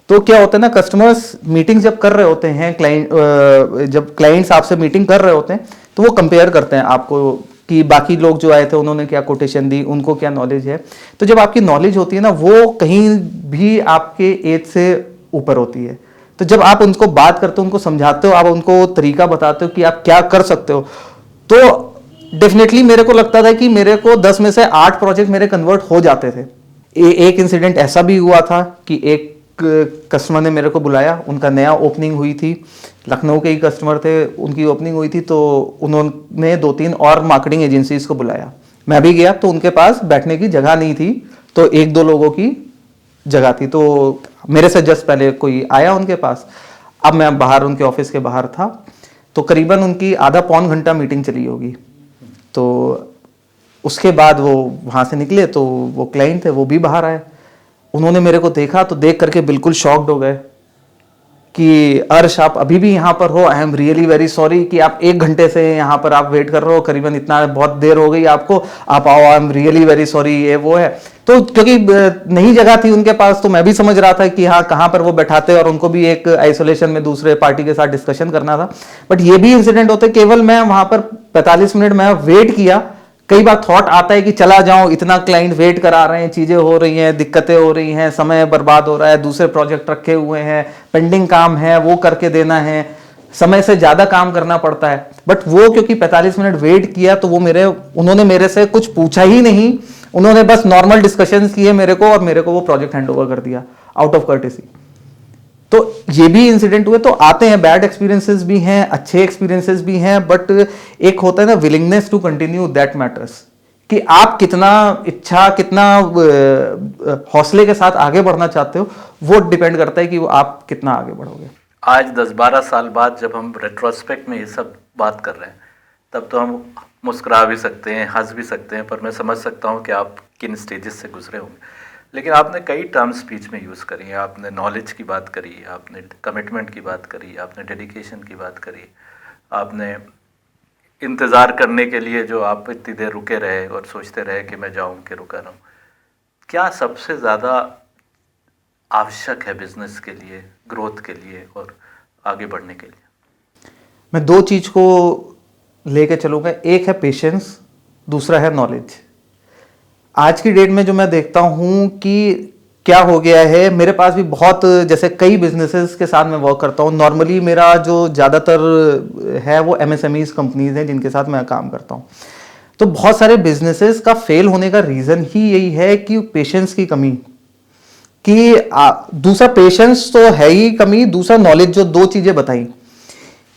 तो क्या होता है ना, कस्टमर्स मीटिंग जब कर रहे होते हैं, जब क्लाइंट्स आपसे मीटिंग कर रहे होते हैं, तो वो कंपेयर करते हैं आपको कि बाकी लोग जो आए थे उन्होंने क्या कोटेशन दी, उनको क्या नॉलेज है। तो जब आपकी नॉलेज होती है ना, वो कहीं भी आपके एज से ऊपर होती है। तो जब आप उनको बात करते हो, उनको समझाते हो, आप उनको तरीका बताते हो कि आप क्या कर सकते हो, तो डेफिनेटली मेरे को लगता था कि मेरे को 10 में से 8 प्रोजेक्ट मेरे कन्वर्ट हो जाते थे। एक इंसिडेंट ऐसा भी हुआ था कि एक कस्टमर ने मेरे को बुलाया, उनका नया ओपनिंग हुई थी, लखनऊ के ही कस्टमर थे, उनकी ओपनिंग हुई थी, तो उन्होंने 2-3 और मार्केटिंग एजेंसीज को बुलाया। मैं भी गया तो उनके पास बैठने की जगह नहीं थी, तो 1-2 लोगों की जगह थी। तो मेरे से जस्ट पहले कोई आया उनके पास, अब मैं बाहर उनके ऑफिस के बाहर था, तो करीबन उनकी आधा पौन घंटा मीटिंग चली होगी। तो उसके बाद वो वहाँ से निकले, तो वो क्लाइंट थे, वो भी बाहर आए। उन्होंने मेरे को देखा तो देख करके बिल्कुल शॉक्ड हो गए कि अर्श, आप अभी भी यहाँ पर हो, I am really very sorry कि आप 1 घंटे से यहाँ पर आप वेट कर रहे हो, करीबन इतना बहुत देर हो गई आपको, आप आओ, I am really very sorry, ये वो है। तो क्योंकि नई जगह थी उनके पास, तो मैं भी समझ रहा था कि हाँ, कहाँ पर वो बैठाते, और उनको भी एक आइसोलेशन में दूसरे पार्टी के साथ डिस्कशन करना था। बट ये भी इंसिडेंट होते, केवल मैं वहां पर 45 मिनट मैं वेट किया। कई बार थॉट आता है कि चला जाऊं, इतना क्लाइंट वेट करा रहे हैं, चीजें हो रही हैं, दिक्कतें हो रही हैं, समय बर्बाद हो रहा है, दूसरे प्रोजेक्ट रखे हुए हैं, पेंडिंग काम है, वो करके देना है, समय से ज्यादा काम करना पड़ता है। बट वो क्योंकि 45 मिनट वेट किया, तो वो उन्होंने मेरे से कुछ पूछा ही नहीं, उन्होंने बस नॉर्मल डिस्कशंस किए मेरे को, और मेरे को वो प्रोजेक्ट हैंड ओवर कर दिया आउट ऑफ कर्टेसी। तो ये भी इंसिडेंट हुए। तो आते हैं, बैड एक्सपीरियंसेस भी हैं, अच्छे एक्सपीरियंसेस भी हैं, बट एक होता है ना willingness to continue, that matters, कि आप कितना इच्छा, कितना हौसले के साथ आगे बढ़ना चाहते हो, वो डिपेंड करता है कि वो आप कितना आगे बढ़ोगे। आज 10-12 साल बाद जब हम रेट्रोस्पेक्ट में ये सब बात कर रहे हैं, तब तो हम मुस्कुरा भी सकते हैं, हंस भी सकते हैं, पर मैं समझ सकता हूँ कि आप किन स्टेजेस से गुजरे होंगे। लेकिन आपने कई टर्म्स स्पीच में यूज़ करी हैं। आपने नॉलेज की बात करी, आपने कमिटमेंट की बात करी, आपने डेडिकेशन की बात करी, आपने इंतज़ार करने के लिए जो आप इतनी देर रुके रहे और सोचते रहे कि मैं जाऊं कि रुका रहूं। क्या सबसे ज़्यादा आवश्यक है बिजनेस के लिए, ग्रोथ के लिए और आगे बढ़ने के लिए? मैं 2 चीज़ को लेके चलूँगा, एक है पेशेंस, दूसरा है नॉलेज। आज की डेट में जो मैं देखता हूँ कि क्या हो गया है, मेरे पास भी बहुत, जैसे कई बिजनेसेस के साथ मैं वर्क करता हूँ, नॉर्मली मेरा जो ज़्यादातर है वो MSMEs कंपनीज हैं जिनके साथ मैं काम करता हूँ। तो बहुत सारे बिजनेसेस का फेल होने का रीज़न ही यही है कि पेशेंस की कमी, कि दूसरा पेशेंस तो है ही कमी, दूसरा नॉलेज, जो 2 चीज़ें बताई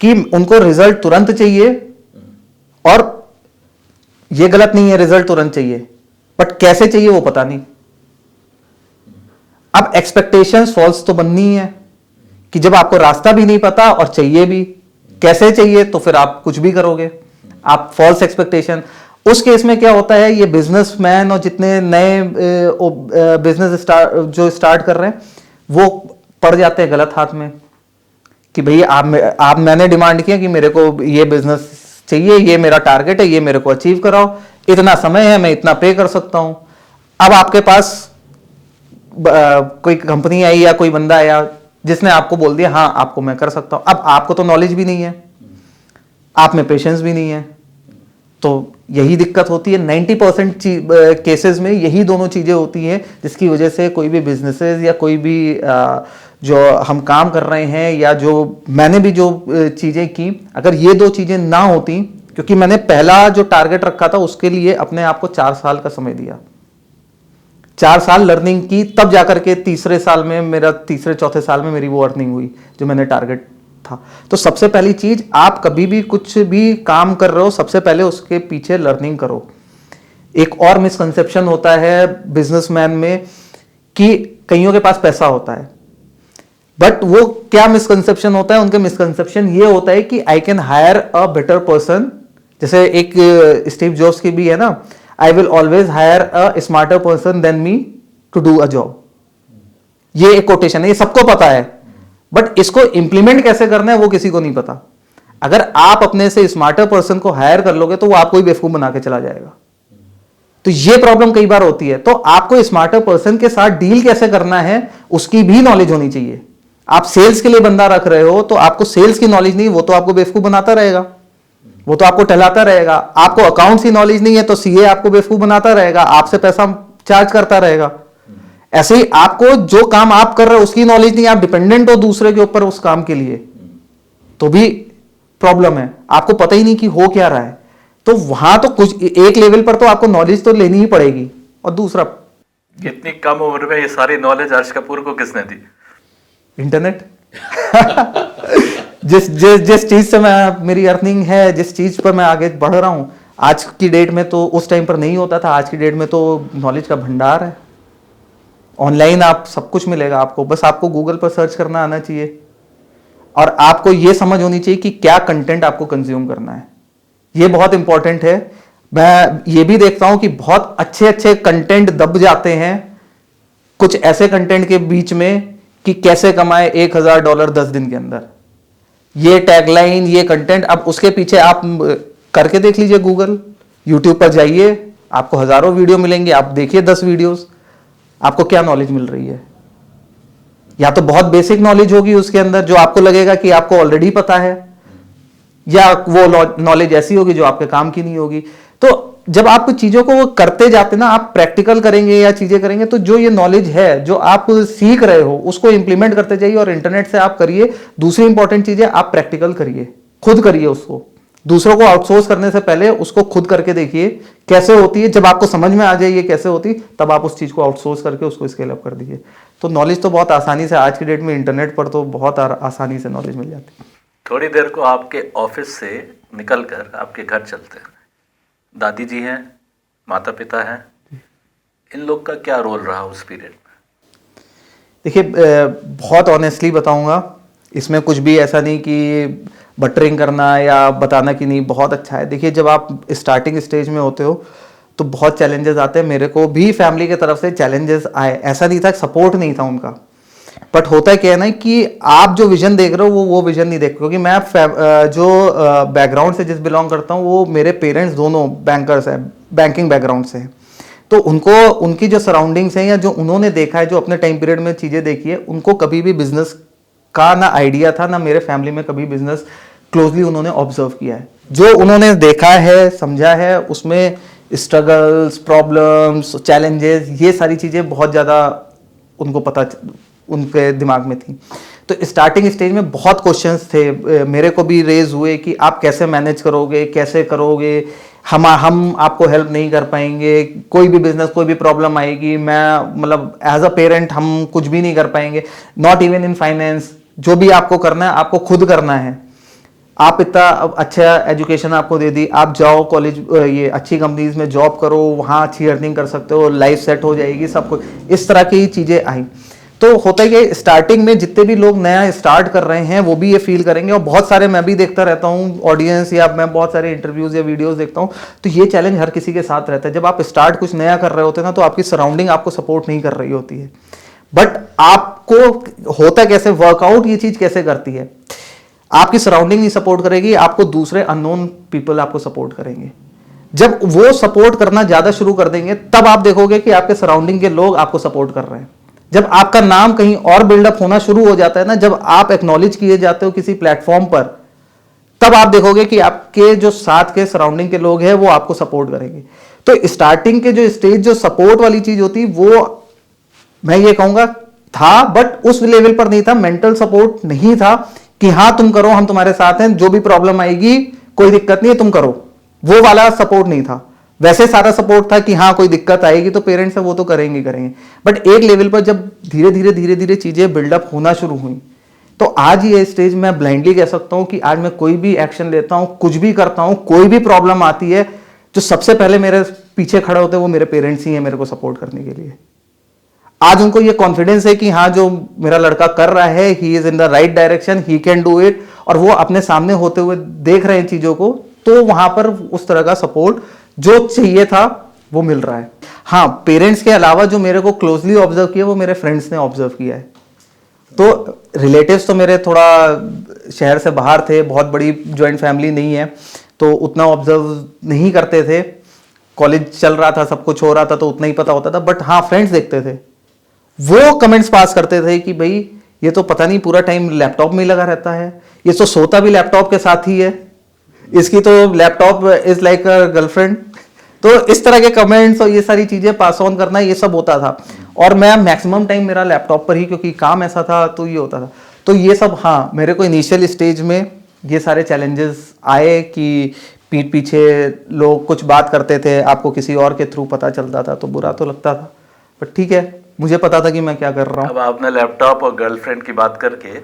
कि उनको रिजल्ट तुरंत चाहिए, और ये गलत नहीं है रिजल्ट तुरंत चाहिए, बट कैसे चाहिए वो पता नहीं। अब एक्सपेक्टेशंस फॉल्स तो बननी है कि जब आपको रास्ता भी नहीं पता और चाहिए भी कैसे चाहिए, तो फिर आप कुछ भी करोगे, आप फॉल्स एक्सपेक्टेशन। उस केस में क्या होता है, ये बिजनेसमैन और जितने नए बिजनेस जो स्टार्ट कर रहे हैं वो पड़ जाते हैं गलत हाथ में कि भाई आप मैंने डिमांड किया कि मेरे को ये बिजनेस चाहिए, ये मेरा टारगेट है, ये मेरे को अचीव कराओ, इतना समय है, मैं इतना पे कर सकता हूं। अब आपके पास कोई कंपनी आई या कोई बंदा आया जिसने आपको बोल दिया हाँ आपको मैं कर सकता हूं। अब आपको तो नॉलेज भी नहीं है, आप में पेशेंस भी नहीं है, तो यही दिक्कत होती है। 90% केसेस में यही दोनों चीजें होती हैं जिसकी वजह से कोई भी बिजनेसेस या कोई भी जो हम काम कर रहे हैं या जो मैंने भी जो चीजें की, अगर ये दो चीजें ना होती, क्योंकि मैंने पहला जो टारगेट रखा था उसके लिए अपने आप को 4 साल का समय दिया, 4 साल लर्निंग की, तब जाकर के तीसरे चौथे साल में मेरी वो अर्निंग हुई जो मैंने टारगेट था। तो सबसे पहली चीज, आप कभी भी कुछ भी काम कर रहे हो, सबसे पहले उसके पीछे लर्निंग करो। एक और मिसकंसेप्शन होता है बिजनेसमैन में कि कईयों के पास पैसा होता है, बट वो क्या मिसकंसेप्शन होता है, उनके मिसकंसेप्शन ये होता है कि I can hire a better person. जैसे एक स्टीव जॉब्स की भी है ना, I will always hire a smarter person than me to do a job. ये एक कोटेशन है, ये सबको पता है, बट इसको इंप्लीमेंट कैसे करना है वो किसी को नहीं पता। अगर आप अपने से स्मार्टर पर्सन को हायर कर लोगे तो वो आपको ही बेवकूफ बना के चला जाएगा। तो ये प्रॉब्लम कई बार होती है। तो आपको स्मार्टर पर्सन के साथ डील कैसे करना है उसकी भी नॉलेज होनी चाहिए। आप सेल्स के लिए बंदा रख रहे हो तो आपको सेल्स की नॉलेज नहीं, वो तो आपको बेवकूफ बनाता रहेगा, वो तो आपको टहलाता रहेगा। आपको अकाउंट्स की नॉलेज नहीं है तो सीए आपको बेवकूफ बनाता रहेगा, आपसे पैसा चार्ज करता रहेगा। ऐसे ही आपको जो काम आप कर रहे हो उसकी नॉलेज नहीं, आप डिपेंडेंट हो दूसरे के ऊपर उस काम के लिए, तो भी प्रॉब्लम है। आपको पता ही नहीं कि हो क्या रहा है। तो वहां तो कुछ एक लेवल पर तो आपको नॉलेज तो लेनी ही पड़ेगी। और दूसरा, इतनी कम उम्र में ये सारी नॉलेज अर्श कपूर को किसने दी? इंटरनेट। जिस चीज से मैं मेरी अर्निंग है, जिस चीज पर मैं आगे बढ़ रहा हूं, आज की डेट में तो उस टाइम पर नहीं होता था, आज की डेट में तो नॉलेज का भंडार है। ऑनलाइन आप सब कुछ मिलेगा आपको, बस आपको गूगल पर सर्च करना आना चाहिए और आपको यह समझ होनी चाहिए कि क्या कंटेंट आपको कंज्यूम करना है। यह बहुत इंपॉर्टेंट है। मैं ये भी देखता हूं कि बहुत अच्छे अच्छे कंटेंट दब जाते हैं कुछ ऐसे कंटेंट के बीच में कि कैसे कमाए $1000 10 दिन के अंदर। ये टैगलाइन, ये कंटेंट, अब उसके पीछे आप करके देख लीजिए, गूगल यूट्यूब पर जाइए, आपको हजारों वीडियो मिलेंगे, आप देखिए 10 वीडियोस, आपको क्या नॉलेज मिल रही है। या तो बहुत बेसिक नॉलेज होगी उसके अंदर जो आपको लगेगा कि आपको ऑलरेडी पता है, या वो नॉलेज ऐसी होगी जो आपके काम की नहीं होगी। तो जब आप चीजों को करते जाते ना, आप प्रैक्टिकल करेंगे या चीजें करेंगे, तो जो ये नॉलेज है जो आप सीख रहे हो उसको इंप्लीमेंट करते जाइए और इंटरनेट से आप करिए। दूसरी इंपॉर्टेंट चीज है, आप प्रैक्टिकल करिए, खुद करिए उसको। दूसरों को आउटसोर्स करने से पहले उसको खुद करके देखिए कैसे होती है। जब आपको समझ में आ जाए ये कैसे होती, तब आप उस चीज को आउटसोर्स करके उसको स्केल अप कर दीजिए। तो नॉलेज तो बहुत आसानी से आज की डेट में इंटरनेट पर तो बहुत आसानी से नॉलेज मिल जाती है। थोड़ी देर को आपके ऑफिस से निकलकर आपके घर चलते हैं, दादी जी हैं, माता पिता हैं, इन लोग का क्या रोल रहा उस पीरियड में? देखिए, बहुत ऑनेस्टली बताऊंगा, इसमें कुछ भी ऐसा नहीं कि बटरिंग करना या बताना कि नहीं, बहुत अच्छा है। देखिए, जब आप स्टार्टिंग स्टेज में होते हो तो बहुत चैलेंजेस आते हैं। मेरे को भी फैमिली की तरफ से चैलेंजेस आए, ऐसा नहीं था, सपोर्ट नहीं था उनका। बट होता है क्या है ना कि आप जो विजन देख रहे हो वो विजन नहीं देख रहे, क्योंकि मैं जो बैकग्राउंड से जिस बिलोंग करता हूँ, वो मेरे पेरेंट्स दोनों बैंकर्स हैं, बैंकिंग बैकग्राउंड से हैं। तो उनको उनकी जो सराउंडिंग्स हैं या जो उन्होंने देखा है, जो अपने टाइम पीरियड में चीज़ें देखी है, उनको कभी भी बिजनेस का ना आइडिया था, ना मेरे फैमिली में कभी बिजनेस क्लोजली उन्होंने ऑब्जर्व किया है। जो उन्होंने देखा है, समझा है, उसमें स्ट्रगल्स, प्रॉब्लम्स, चैलेंजेस, ये सारी चीज़ें बहुत ज़्यादा उनको पता, उनके दिमाग में थी। तो स्टार्टिंग स्टेज में बहुत क्वेश्चंस थे, मेरे को भी रेज हुए कि आप कैसे मैनेज करोगे, कैसे करोगे, हम आपको हेल्प नहीं कर पाएंगे, कोई भी बिजनेस, कोई भी प्रॉब्लम आएगी, मैं मतलब एज अ पेरेंट हम कुछ भी नहीं कर पाएंगे, नॉट इवन इन फाइनेंस। जो भी आपको करना है आपको खुद करना है। आप इतना अच्छा एजुकेशन आपको दे दी, आप जाओ कॉलेज, ये अच्छी कंपनीज में जॉब करो, वहाँ अच्छी अर्निंग कर सकते हो, लाइफ सेट हो जाएगी, सब कुछ, इस तरह की चीज़ें आई। तो होता है कि स्टार्टिंग में जितने भी लोग नया स्टार्ट कर रहे हैं वो भी ये फील करेंगे, और बहुत सारे मैं भी देखता रहता हूँ ऑडियंस, या मैं बहुत सारे इंटरव्यूज या वीडियोस देखता हूँ, तो ये चैलेंज हर किसी के साथ रहता है। जब आप स्टार्ट कुछ नया कर रहे होते हैं ना, तो आपकी सराउंडिंग आपको सपोर्ट नहीं कर रही होती है, बट आपको होता कैसे, वर्कआउट ये चीज कैसे करती है, आपकी सराउंडिंग नहीं सपोर्ट करेगी, आपको दूसरे अननोन पीपल आपको सपोर्ट करेंगे। जब वो सपोर्ट करना ज्यादा शुरू कर देंगे, तब आप देखोगे कि आपके सराउंडिंग के लोग आपको सपोर्ट कर रहे हैं। जब आपका नाम कहीं और बिल्डअप होना शुरू हो जाता है ना, जब आप एक्नॉलेज किए जाते हो किसी प्लेटफॉर्म पर, तब आप देखोगे कि आपके जो साथ के सराउंडिंग के लोग हैं वो आपको सपोर्ट करेंगे। तो स्टार्टिंग के जो स्टेज, जो सपोर्ट वाली चीज होती, वो मैं ये कहूंगा था, बट उस लेवल पर नहीं था। मेंटल सपोर्ट नहीं था कि हाँ तुम करो, हम तुम्हारे साथ हैं, जो भी प्रॉब्लम आएगी कोई दिक्कत नहीं है, तुम करो, वो वाला सपोर्ट नहीं था। वैसे सारा सपोर्ट था कि हाँ कोई दिक्कत आएगी तो पेरेंट्स है वो तो करेंगे करेंगे, बट एक लेवल पर जब धीरे धीरे चीजें बिल्डअप होना शुरू हुई, तो आज ये स्टेज मैं ब्लाइंडली कह सकता हूं कि आज मैं कोई भी एक्शन लेता हूं, कुछ भी करता हूं, कोई भी प्रॉब्लम आती है, जो सबसे पहले मेरे पीछे खड़े होते हैं वो मेरे पेरेंट्स ही हैं मेरे को सपोर्ट करने के लिए। आज उनको ये कॉन्फिडेंस है कि हाँ जो मेरा लड़का कर रहा है, he is in the right direction, he can do it, और वो अपने सामने होते हुए देख रहे हैं चीजों को, तो वहां पर उस तरह का सपोर्ट जो चाहिए था वो मिल रहा है। हाँ, पेरेंट्स के अलावा जो मेरे को क्लोजली ऑब्जर्व किया वो मेरे फ्रेंड्स ने ऑब्जर्व किया है। तो रिलेटिव्स तो मेरे थोड़ा शहर से बाहर थे, बहुत बड़ी जॉइंट फैमिली नहीं है, तो उतना ऑब्जर्व नहीं करते थे। कॉलेज चल रहा था, सब कुछ हो रहा था, तो उतना ही पता होता था। बट हाँ, फ्रेंड्स देखते थे, वो कमेंट्स पास करते थे कि भाई ये तो पता नहीं पूरा टाइम लैपटॉप में ही लगा रहता है, ये तो सोता भी लैपटॉप के साथ ही है, इसकी तो laptop is like a girlfriend. तो इस तरह के कमेंट्स और ये सारी चीजें पास ऑन करना, ये सब होता था। और मैं मैक्सिमम टाइम मेरा लैपटॉप पर ही, क्योंकि काम ऐसा था, तो ये होता था। तो ये सब, हाँ, मेरे को इनिशियल स्टेज में ये सारे चैलेंजेस आए कि पीठ पीछे लोग कुछ बात करते थे, आपको किसी और के थ्रू पता चलता था, तो बुरा तो लगता था, बट ठीक है, मुझे पता था कि मैं क्या कर रहा हूँ। अब आपने लैपटॉप और गर्लफ्रेंड की बात करके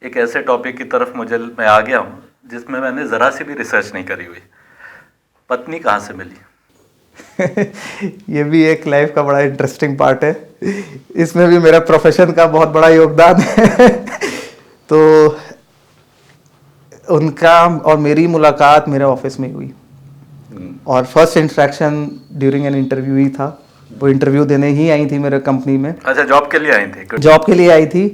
एक ऐसे टॉपिक की तरफ मैं आ गया हूँ जिसमें मैंने ज़रा सी भी रिसर्च नहीं करी हुई। पत्नी कहाँ से मिली? ये भी एक लाइफ का बड़ा इंटरेस्टिंग पार्ट है, इसमें भी मेरा प्रोफेशन का बहुत बड़ा योगदान है। तो उनका और मेरी मुलाकात मेरे ऑफिस में हुई, और first interaction during an interview ही था। वो इंटरव्यू देने ही आई थी मेरे कंपनी में। अच्छा, जॉब के लिए आई थी? जॉब के लिए आई थी,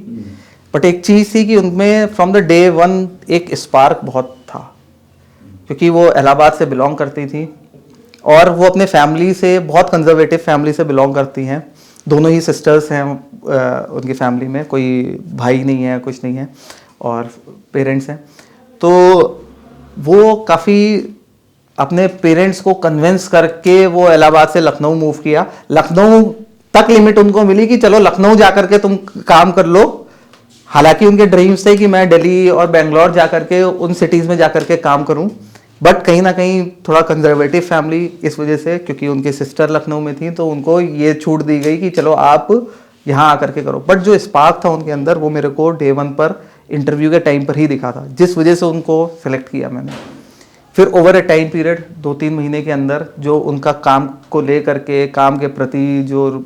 बट एक चीज़ थी कि उनमें फ्रॉम द डे वन एक स्पार्क बहुत था, क्योंकि वो इलाहाबाद से बिलोंग करती थी, और वो अपने फैमिली से, बहुत कंजर्वेटिव फैमिली से बिलोंग करती हैं। दोनों ही सिस्टर्स हैं उनकी फैमिली में, कोई भाई नहीं है, कुछ नहीं है, और पेरेंट्स हैं। तो वो काफ़ी अपने पेरेंट्स को कन्विंस करके वो इलाहाबाद से लखनऊ मूव किया। लखनऊ तक लिमिट उनको मिली कि चलो लखनऊ जाकर के तुम काम कर लो। हालांकि उनके ड्रीम्स थे कि मैं दिल्ली और बेंगलोर जाकर के उन सिटीज़ में जाकर के काम करूं, बट कहीं ना कहीं थोड़ा कंजर्वेटिव फैमिली इस वजह से, क्योंकि उनकी सिस्टर लखनऊ में थी, तो उनको ये छूट दी गई कि चलो आप यहाँ आकर के करो। बट जो स्पार्क था उनके अंदर, वो मेरे को डे वन पर इंटरव्यू के टाइम पर ही दिखा था, जिस वजह से उनको सेलेक्ट किया मैंने। फिर ओवर ए टाइम पीरियड 2-3 महीने के अंदर जो उनका काम को लेकर के, काम के प्रति जो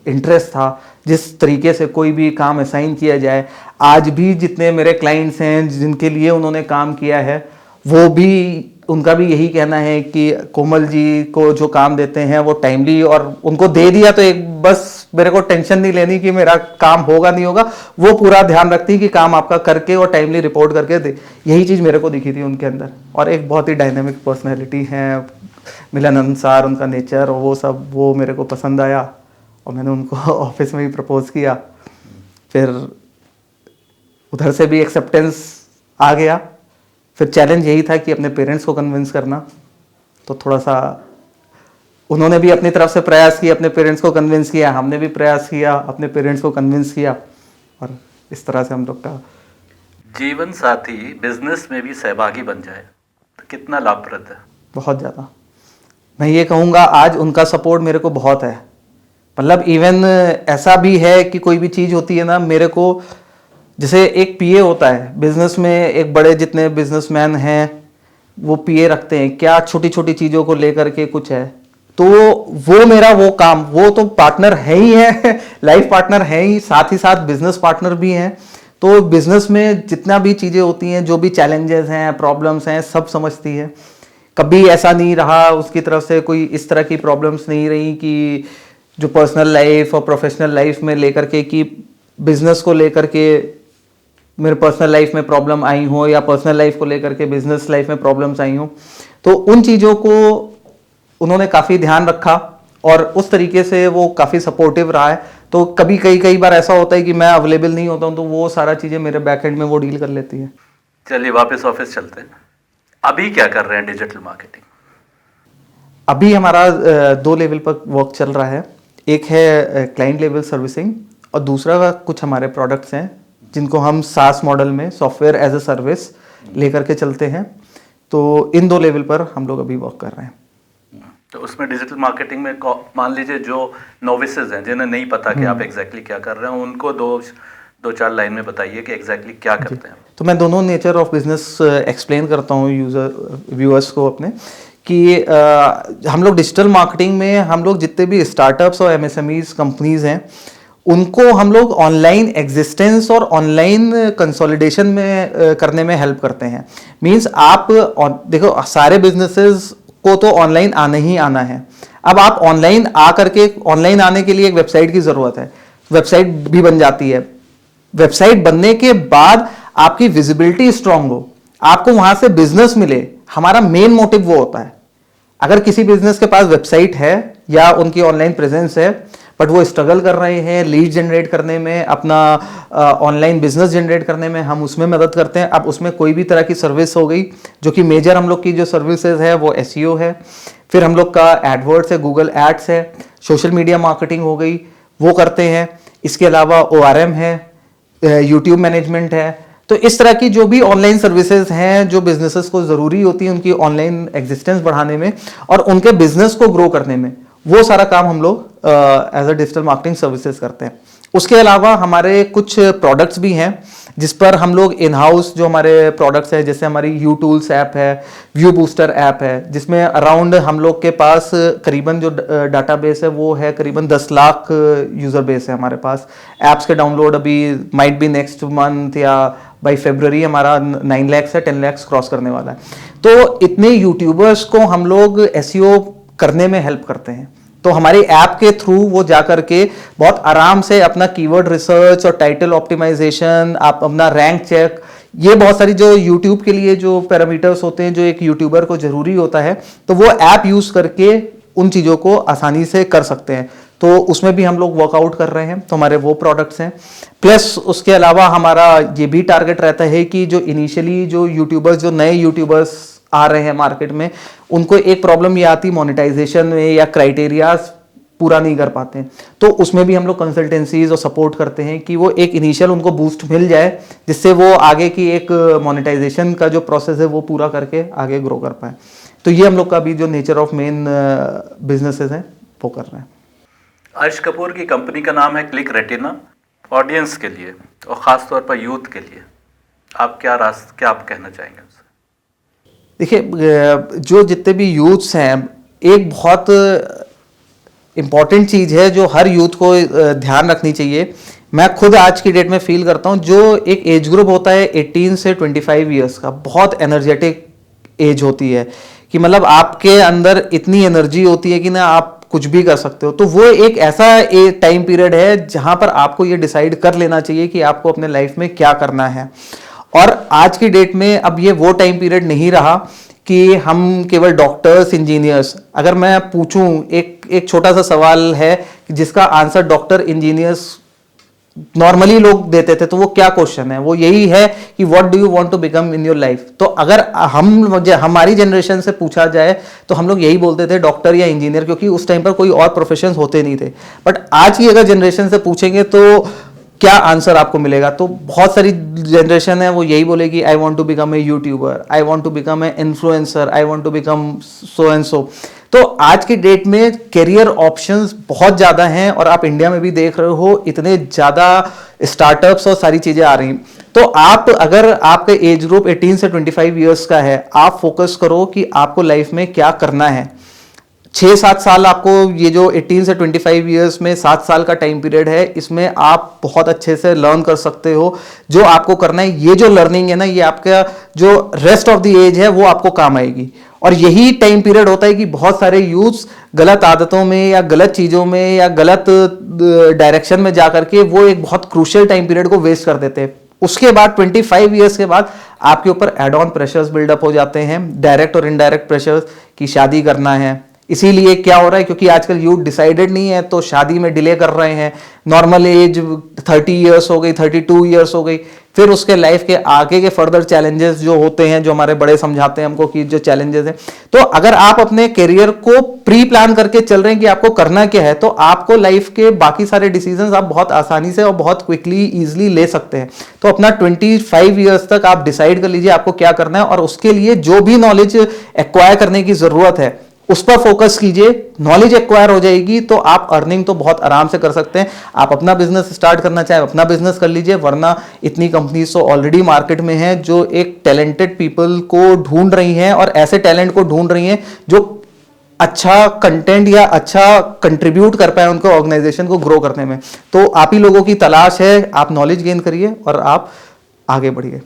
इंटरेस्ट था, जिस तरीके से कोई भी काम असाइन किया जाए, आज भी जितने मेरे क्लाइंट्स हैं जिनके लिए उन्होंने काम किया है, वो भी, उनका भी यही कहना है कि कोमल जी को जो काम देते हैं वो टाइमली, और उनको दे दिया तो एक बस मेरे को टेंशन नहीं लेनी कि मेरा काम होगा नहीं होगा, वो पूरा ध्यान रखती है कि काम आपका करके और टाइमली रिपोर्ट करके दे। यही चीज़ मेरे को दिखी थी उनके अंदर। और एक बहुत ही डायनेमिक पर्सनैलिटी है, मिलन अनुसार उनका नेचर और वो सब, वो मेरे को पसंद आया, और मैंने उनको ऑफिस में ही प्रपोज किया। फिर उधर से भी एक्सेप्टेंस आ गया। फिर चैलेंज यही था कि अपने पेरेंट्स को कन्विंस करना, तो थोड़ा सा उन्होंने भी अपनी तरफ से प्रयास किया, अपने पेरेंट्स को कन्विंस किया, हमने भी प्रयास किया, अपने पेरेंट्स को कन्विंस किया, और इस तरह से हम लोग का। जीवन साथी बिजनेस में भी सहभागी बन जाए तो कितना लाभप्रद है? बहुत ज़्यादा। मैं ये कहूँगा आज उनका सपोर्ट मेरे को बहुत है। मतलब इवन ऐसा भी है कि कोई भी चीज़ होती है ना, मेरे को, जैसे एक पीए होता है बिजनेस में, एक बड़े जितने बिजनेसमैन हैं वो पीए रखते हैं, क्या छोटी छोटी चीज़ों को लेकर के कुछ है, तो वो मेरा वो काम, वो तो पार्टनर है ही है लाइफ पार्टनर है ही, साथ ही साथ बिजनेस पार्टनर भी हैं। तो बिजनेस में जितना भी चीज़ें होती हैं, जो भी चैलेंजेस हैं, प्रॉब्लम्स हैं, सब समझती है। कभी ऐसा नहीं रहा उसकी तरफ से कोई इस तरह की प्रॉब्लम्स नहीं रही कि जो पर्सनल लाइफ और प्रोफेशनल लाइफ में लेकर के, कि बिजनेस को लेकर के मेरे पर्सनल लाइफ में प्रॉब्लम आई हो या पर्सनल लाइफ को लेकर के बिजनेस लाइफ में प्रॉब्लम्स आई हो। तो उन चीज़ों को उन्होंने काफ़ी ध्यान रखा और उस तरीके से वो काफ़ी सपोर्टिव रहा है। तो कभी कई बार ऐसा होता है कि मैं अवेलेबल नहीं होता हूँ, तो वो सारा चीज़ें मेरे बैक एंड में वो डील कर लेती है। चलिए वापस ऑफिस चलते हैं। अभी क्या कर रहे हैं डिजिटल मार्केटिंग? अभी हमारा 2 लेवल पर वर्क चल रहा है। एक है क्लाइंट लेवल सर्विसिंग और दूसरा कुछ हमारे प्रोडक्ट्स हैं जिनको हम सास मॉडल में सॉफ्टवेयर एज अ सर्विस लेकर के चलते हैं। तो इन 2 लेवल पर हम लोग अभी वर्क कर रहे हैं। तो उसमें डिजिटल मार्केटिंग में मान लीजिए जो नोविसेस हैं, जिन्हें नहीं पता कि आप एग्जैक्टली क्या कर रहे हैं, उनको दो चार लाइन में बताइए कि एग्जैक्टली क्या करते हैं। तो मैं दोनों नेचर ऑफ बिजनेस एक्सप्लेन करता हूँ व्यूअर्स को अपने, कि हम लोग डिजिटल मार्केटिंग में हम लोग जितने भी स्टार्टअप्स और एमएसएमईज कंपनीज हैं उनको हम लोग ऑनलाइन एग्जिस्टेंस और ऑनलाइन कंसोलिडेशन में करने में हेल्प करते हैं। मींस आप देखो, सारे बिजनेसेस को तो ऑनलाइन आना ही आना है। अब आप ऑनलाइन ऑनलाइन आने के लिए एक वेबसाइट की जरूरत है, वेबसाइट भी बन जाती है। वेबसाइट बनने के बाद आपकी विजिबिलिटी स्ट्रांग हो, आपको वहां से बिजनेस मिले, हमारा मेन मोटिव वो होता है। अगर किसी बिजनेस के पास वेबसाइट है या उनकी ऑनलाइन प्रेजेंस है बट वो स्ट्रगल कर रहे हैं लीड जनरेट करने में, अपना ऑनलाइन बिजनेस जनरेट करने में, हम उसमें मदद करते हैं। अब उसमें कोई भी तरह की सर्विस हो गई, जो कि मेजर हम लोग की जो सर्विसेज है वो एसईओ है, फिर हम लोग का एडवर्ड्स है, गूगल एड्स है, सोशल मीडिया मार्केटिंग हो गई, वो करते हैं। इसके अलावा ORM है, यूट्यूब मैनेजमेंट है। तो इस तरह की जो भी ऑनलाइन सर्विसेज हैं जो बिजनेसेस को ज़रूरी होती है उनकी ऑनलाइन एग्जिस्टेंस बढ़ाने में और उनके बिजनेस को ग्रो करने में, वो सारा काम हम लोग as a digital marketing services करते हैं। उसके अलावा हमारे कुछ प्रोडक्ट्स भी हैं जिस पर हम लोग इन हाउस जो हमारे प्रोडक्ट्स हैं, जैसे हमारी यू टूल्स ऐप है, व्यू बूस्टर ऐप है, जिसमें अराउंड हम लोग के पास करीबन जो डाटाबेस है वो है करीबन 10 लाख यूज़र बेस है हमारे पास। ऐप्स के डाउनलोड अभी माइट बी नेक्स्ट मंथ या बाई फरवरी हमारा 9 लाख से 10 लाख क्रॉस करने वाला है। तो इतने यूट्यूबर्स को हम लोग एसईओ करने में हेल्प करते हैं। तो हमारी ऐप के थ्रू वो जा करके बहुत आराम से अपना कीवर्ड रिसर्च और टाइटल ऑप्टिमाइजेशन, आप अपना रैंक चेक, ये बहुत सारी जो यूट्यूब के लिए जो पैरामीटर्स होते हैं जो एक यूट्यूबर को जरूरी होता है, तो वो ऐप यूज करके उन चीज़ों को आसानी से कर सकते हैं। तो उसमें भी हम लोग वर्कआउट कर रहे हैं। तो हमारे वो प्रोडक्ट्स हैं। प्लस उसके अलावा हमारा ये भी टारगेट रहता है कि जो इनिशियली जो यूट्यूबर्स, जो नए यूट्यूबर्स आ रहे हैं मार्केट में, उनको एक प्रॉब्लम ये आती मोनेटाइजेशन में या क्राइटेरिया पूरा नहीं कर पाते हैं। तो उसमें भी हम लोग कंसल्टेंसीज और सपोर्ट करते हैं कि वो एक इनिशियल उनको बूस्ट मिल जाए जिससे वो आगे की एक मोनेटाइजेशन का जो प्रोसेस है वो पूरा करके आगे ग्रो कर पाए। तो ये हम लोग का अभी जो नेचर ऑफ मेन बिजनेसेस हैं वो कर रहे हैं। अर्श कपूर की कंपनी का नाम है क्लिक रेटिना। ऑडियंस के लिए और ख़ास तौर पर यूथ के लिए आप क्या आप कहना चाहेंगे उससे? देखिए, जो जितने भी यूथ्स हैं, एक बहुत इम्पॉर्टेंट चीज़ है जो हर यूथ को ध्यान रखनी चाहिए। मैं खुद आज की डेट में फील करता हूँ, जो एक एज ग्रुप होता है 18 से 25 ईयर्स का, बहुत एनर्जेटिक एज होती है कि मतलब आपके अंदर इतनी एनर्जी होती है कि ना आप कुछ भी कर सकते हो। तो वो एक ऐसा टाइम पीरियड है जहां पर आपको ये डिसाइड कर लेना चाहिए कि आपको अपने लाइफ में क्या करना है। और आज की डेट में अब ये वो टाइम पीरियड नहीं रहा कि हम केवल डॉक्टर्स, इंजीनियर्स, अगर मैं पूछूं, एक छोटा सा सवाल है जिसका आंसर डॉक्टर, इंजीनियर्स नॉर्मली लोग देते थे, तो वो क्या क्वेश्चन है? वो यही है कि what do you want to become in your life. तो अगर हमारी जनरेशन से पूछा जाए तो हम लोग यही बोलते थे डॉक्टर या इंजीनियर, क्योंकि उस टाइम पर कोई और प्रोफेशंस होते नहीं थे। बट आज की अगर जनरेशन से पूछेंगे तो क्या आंसर आपको मिलेगा? तो बहुत सारी जनरेशन है वो यही बोलेगी I want to become a YouTuber, I want to become a influencer, I want to become so and so. तो आज की डेट में करियर ऑप्शंस बहुत ज़्यादा हैं और आप इंडिया में भी देख रहे हो इतने ज़्यादा स्टार्टअप्स और सारी चीज़ें आ रही हैं। तो आप, अगर आपका एज ग्रुप 18 से 25 ईयर्स का है, आप फोकस करो कि आपको लाइफ में क्या करना है। 6-7 साल आपको, ये जो 18 से 25 ईयर्स में 7 साल का टाइम पीरियड है, इसमें आप बहुत अच्छे से लर्न कर सकते हो जो आपको करना है। ये जो लर्निंग है ना, ये आपका जो रेस्ट ऑफ द एज है वो आपको काम आएगी। और यही टाइम पीरियड होता है कि बहुत सारे यूथ्स गलत आदतों में या गलत चीज़ों में या गलत डायरेक्शन में जा करके वो एक बहुत क्रूशियल टाइम पीरियड को वेस्ट कर देते हैं। उसके बाद 25 ईयर्स के बाद आपके ऊपर एड ऑन प्रेशर्स बिल्डअप हो जाते हैं, डायरेक्ट और इनडायरेक्ट प्रेशर्स की शादी करना है। इसीलिए क्या हो रहा है, क्योंकि आजकल यूथ डिसाइडेड नहीं है तो शादी में डिले कर रहे हैं। नॉर्मल एज 30 ईयर्स हो गई, 32 ईयर्स हो गई, फिर उसके लाइफ के आगे के फर्दर चैलेंजेस जो होते हैं, जो हमारे बड़े समझाते हैं हमको कि जो चैलेंजेस हैं, तो अगर आप अपने करियर को प्री प्लान करके चल रहे हैं कि आपको करना क्या है, तो आपको लाइफ के बाकी सारे डिसीजंस आप बहुत आसानी से और बहुत क्विकली इजीली ले सकते हैं। तो अपना 25 ईयर्स तक आप डिसाइड कर लीजिए आपको क्या करना है, और उसके लिए जो भी नॉलेज एक्वायर करने की जरूरत है उस पर फोकस कीजिए। नॉलेज एक्वायर हो जाएगी तो आप अर्निंग तो बहुत आराम से कर सकते हैं। आप अपना बिजनेस स्टार्ट करना चाहे अपना बिजनेस कर लीजिए, वरना इतनी कंपनीज तो ऑलरेडी मार्केट में हैं जो एक टैलेंटेड पीपल को ढूंढ रही हैं और ऐसे टैलेंट को ढूंढ रही हैं जो अच्छा कंटेंट या अच्छा कंट्रीब्यूट कर पाए उनको ऑर्गेनाइजेशन को ग्रो करने में। तो आप ही लोगों की तलाश है, आप नॉलेज गेन करिए और आप आगे बढ़िए।